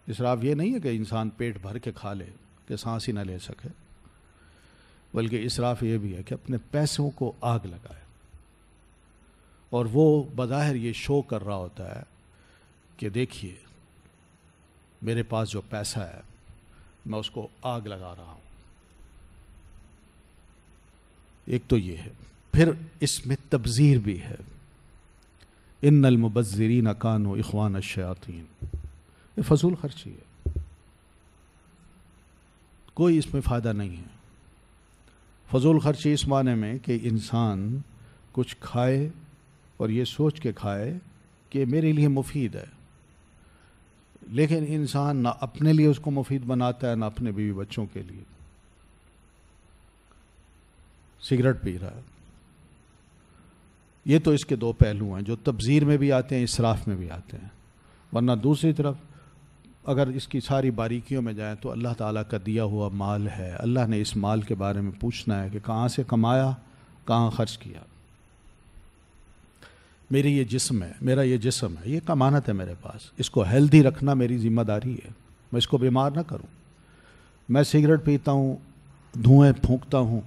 اسراف یہ نہیں ہے کہ انسان پیٹ بھر کے کھا لے کہ سانس ہی نہ لے سکے، بلکہ اسراف یہ بھی ہے کہ اپنے پیسوں کو آگ لگائے، اور وہ بظاہر یہ شو کر رہا ہوتا ہے کہ دیکھیے میرے پاس جو پیسہ ہے میں اس کو آگ لگا رہا ہوں. ایک تو یہ ہے. پھر اس میں تبذیر بھی ہے، ان المبذرین کانوا اخوان الشیاطین. یہ فضول خرچی ہے، کوئی اس میں فائدہ نہیں ہے. فضول خرچی اس معنی میں کہ انسان کچھ کھائے اور یہ سوچ کے کھائے کہ میرے لیے مفید ہے، لیکن انسان نہ اپنے لیے اس کو مفید بناتا ہے نہ اپنے بیوی بچوں کے لیے. سگریٹ پی رہا ہے. یہ تو اس کے دو پہلو ہیں جو تبذیر میں بھی آتے ہیں، اسراف میں بھی آتے ہیں. ورنہ دوسری طرف اگر اس کی ساری باریکیوں میں جائیں تو اللہ تعالیٰ کا دیا ہوا مال ہے. اللہ نے اس مال کے بارے میں پوچھنا ہے کہ کہاں سے کمایا، کہاں خرچ کیا. میری یہ جسم ہے، میرا یہ جسم ہے، یہ امانت ہے میرے پاس. اس کو ہیلدی رکھنا میری ذمہ داری ہے. میں اس کو بیمار نہ کروں. میں سگریٹ پیتا ہوں، دھوئیں پھونکتا ہوں،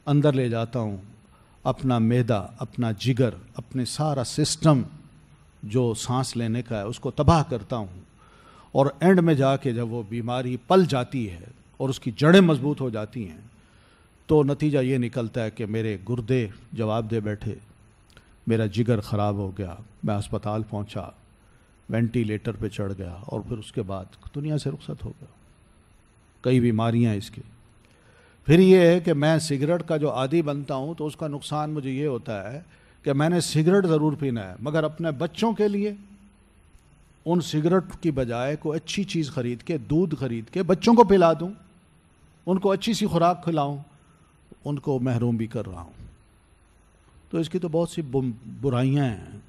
اندر لے جاتا ہوں اپنا معدہ، اپنا جگر، اپنے سارا سسٹم جو سانس لینے کا ہے اس کو تباہ کرتا ہوں. اور اینڈ میں جا کے جب وہ بیماری پل جاتی ہے اور اس کی جڑیں مضبوط ہو جاتی ہیں تو نتیجہ یہ نکلتا ہے کہ میرے گردے جواب دے بیٹھے، میرا جگر خراب ہو گیا، میں ہسپتال پہنچا، وینٹیلیٹر پہ چڑھ گیا اور پھر اس کے بعد دنیا سے رخصت ہو گیا. کئی بیماریاں اس کے. پھر یہ ہے کہ میں سگریٹ کا جو عادی بنتا ہوں تو اس کا نقصان مجھے یہ ہوتا ہے کہ میں نے سگریٹ ضرور پینا ہے مگر اپنے بچوں کے لیے ان سگریٹ کی بجائے کوئی اچھی چیز خرید کے، دودھ خرید کے بچوں کو پلا دوں، ان کو اچھی سی خوراک کھلاؤں، ان کو محروم بھی کر رہا ہوں. تو اس کی تو بہت سی برائیاں ہیں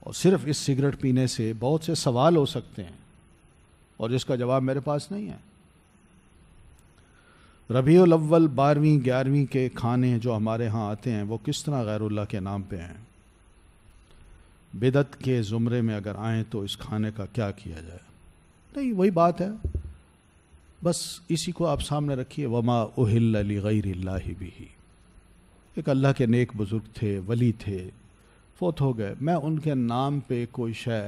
اور صرف اس سگریٹ پینے سے بہت سے سوال ہو سکتے ہیں اور جس کا جواب میرے پاس نہیں ہے. ربیع الاول 12ویں 11ویں کے کھانے جو ہمارے ہاں آتے ہیں وہ کس طرح غیر اللہ کے نام پہ ہیں؟ بدعت کے زمرے میں اگر آئیں تو اس کھانے کا کیا کیا جائے؟ نہیں، وہی بات ہے، بس اسی کو آپ سامنے رکھیے. وما اہل لغیر اللہ بہ. ایک اللہ کے نیک بزرگ تھے، ولی تھے، فوت ہو گئے. میں ان کے نام پہ کوئی شے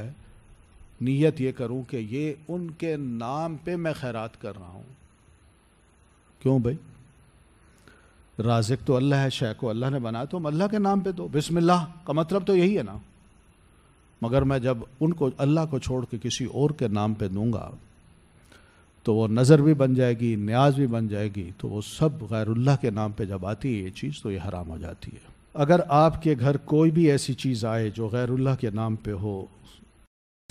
نیت یہ کروں کہ یہ ان کے نام پہ میں خیرات کر رہا ہوں. کیوں بھائی؟ رازق تو اللہ ہے، شے کو اللہ نے بنایا تو ہم اللہ کے نام پہ دو. بسم اللہ کا مطلب تو یہی ہے نا. مگر میں جب ان کو اللہ کو چھوڑ کے کسی اور کے نام پہ دوں گا تو وہ نظر بھی بن جائے گی، نیاز بھی بن جائے گی، تو وہ سب غیر اللہ کے نام پہ جب آتی ہے یہ چیز تو یہ حرام ہو جاتی ہے. اگر آپ کے گھر کوئی بھی ایسی چیز آئے جو غیر اللہ کے نام پہ ہو،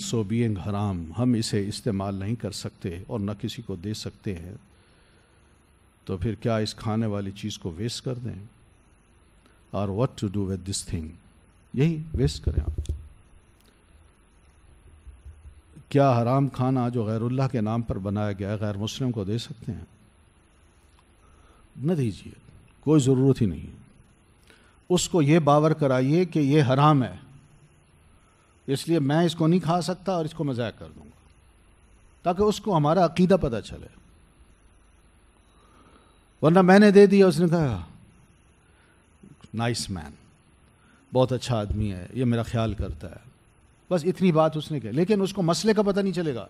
سو بینگ حرام، ہم اسے استعمال نہیں کر سکتے اور نہ کسی کو دے سکتے ہیں، تو پھر کیا اس کھانے والی چیز کو ویسٹ کر دیں؟ اور what to do with this thing؟ یہی ویسٹ کریں آپ. کیا حرام کھانا جو غیر اللہ کے نام پر بنایا گیا ہے غیر مسلم کو دے سکتے ہیں؟ نہ دیجیے، کوئی ضرورت ہی نہیں ہے. اس کو یہ باور کرائیے کہ یہ حرام ہے، اس لیے میں اس کو نہیں کھا سکتا اور اس کو میں ضائع کر دوں گا، تاکہ اس کو ہمارا عقیدہ پتہ چلے. ورنہ میں نے دے دیا، اس نے کہا نائس مین، بہت اچھا آدمی ہے، یہ میرا خیال کرتا ہے، بس اتنی بات اس نے کہی، لیکن اس کو مسئلے کا پتہ نہیں چلے گا.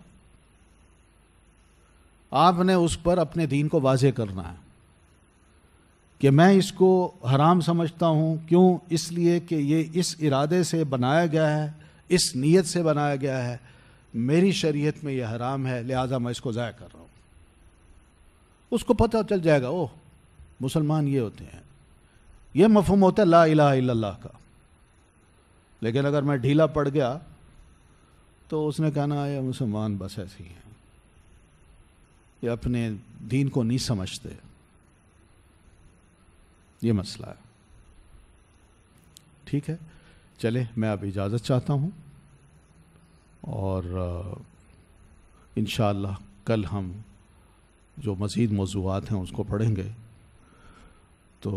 آپ نے اس پر اپنے دین کو واضح کرنا ہے کہ میں اس کو حرام سمجھتا ہوں. کیوں؟ اس لیے کہ یہ اس ارادے سے بنایا گیا ہے، اس نیت سے بنایا گیا ہے، میری شریعت میں یہ حرام ہے، لہٰذا میں اس کو ضائع کر رہا ہوں. اس کو پتہ چل جائے گا، اوہ مسلمان یہ ہوتے ہیں. یہ مفہوم ہوتا ہے لا الہ الا اللہ کا. لیکن اگر میں ڈھیلا پڑ گیا تو اس نے کہنا یہ مسلمان بس ایسے ہی ہیں، یہ اپنے دین کو نہیں سمجھتے. یہ مسئلہ ہے. ٹھیک ہے، چلے میں اب اجازت چاہتا ہوں اور انشاءاللہ کل ہم جو مزید موضوعات ہیں اس کو پڑھیں گے. تو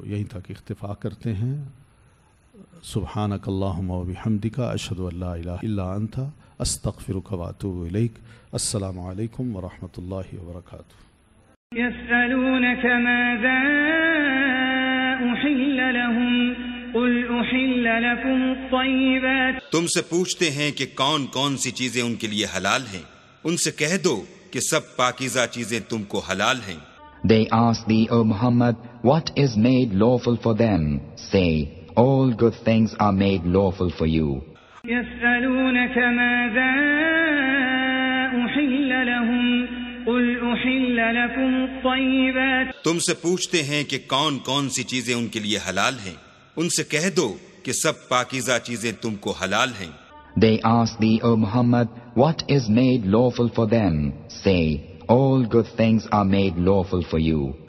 یہیں تک اکتفا کرتے ہیں. سبحانک اللہم و بحمدک، اشہد ان لا الہ الا انت، استغفرک و اتوب الیک. السلام علیکم ورحمۃ اللہ وبرکاتہ. يسألونك ماذا أحل لهم قل أحل لكم الطيبات. تم سے پوچھتے ہیں کہ کون کون سی چیزیں ان کے لیے حلال ہیں. ان سے کہہ دو کہ سب پاکیزہ چیزیں تم کو حلال ہیں. They ask thee, O Muhammad, what is made lawful for them? Say, all good things are made lawful for you. يسألونك ماذا أحل لهم قل أحل لكم الطيبات. تم سے پوچھتے ہیں کہ کون کون سی چیزیں ان کے لیے حلال ہیں. ان سے کہہ دو کہ سب پاکیزہ چیزیں تم کو حلال ہیں. They ask thee, O Muhammad, what is made lawful for them? Say, all good things are made lawful for you.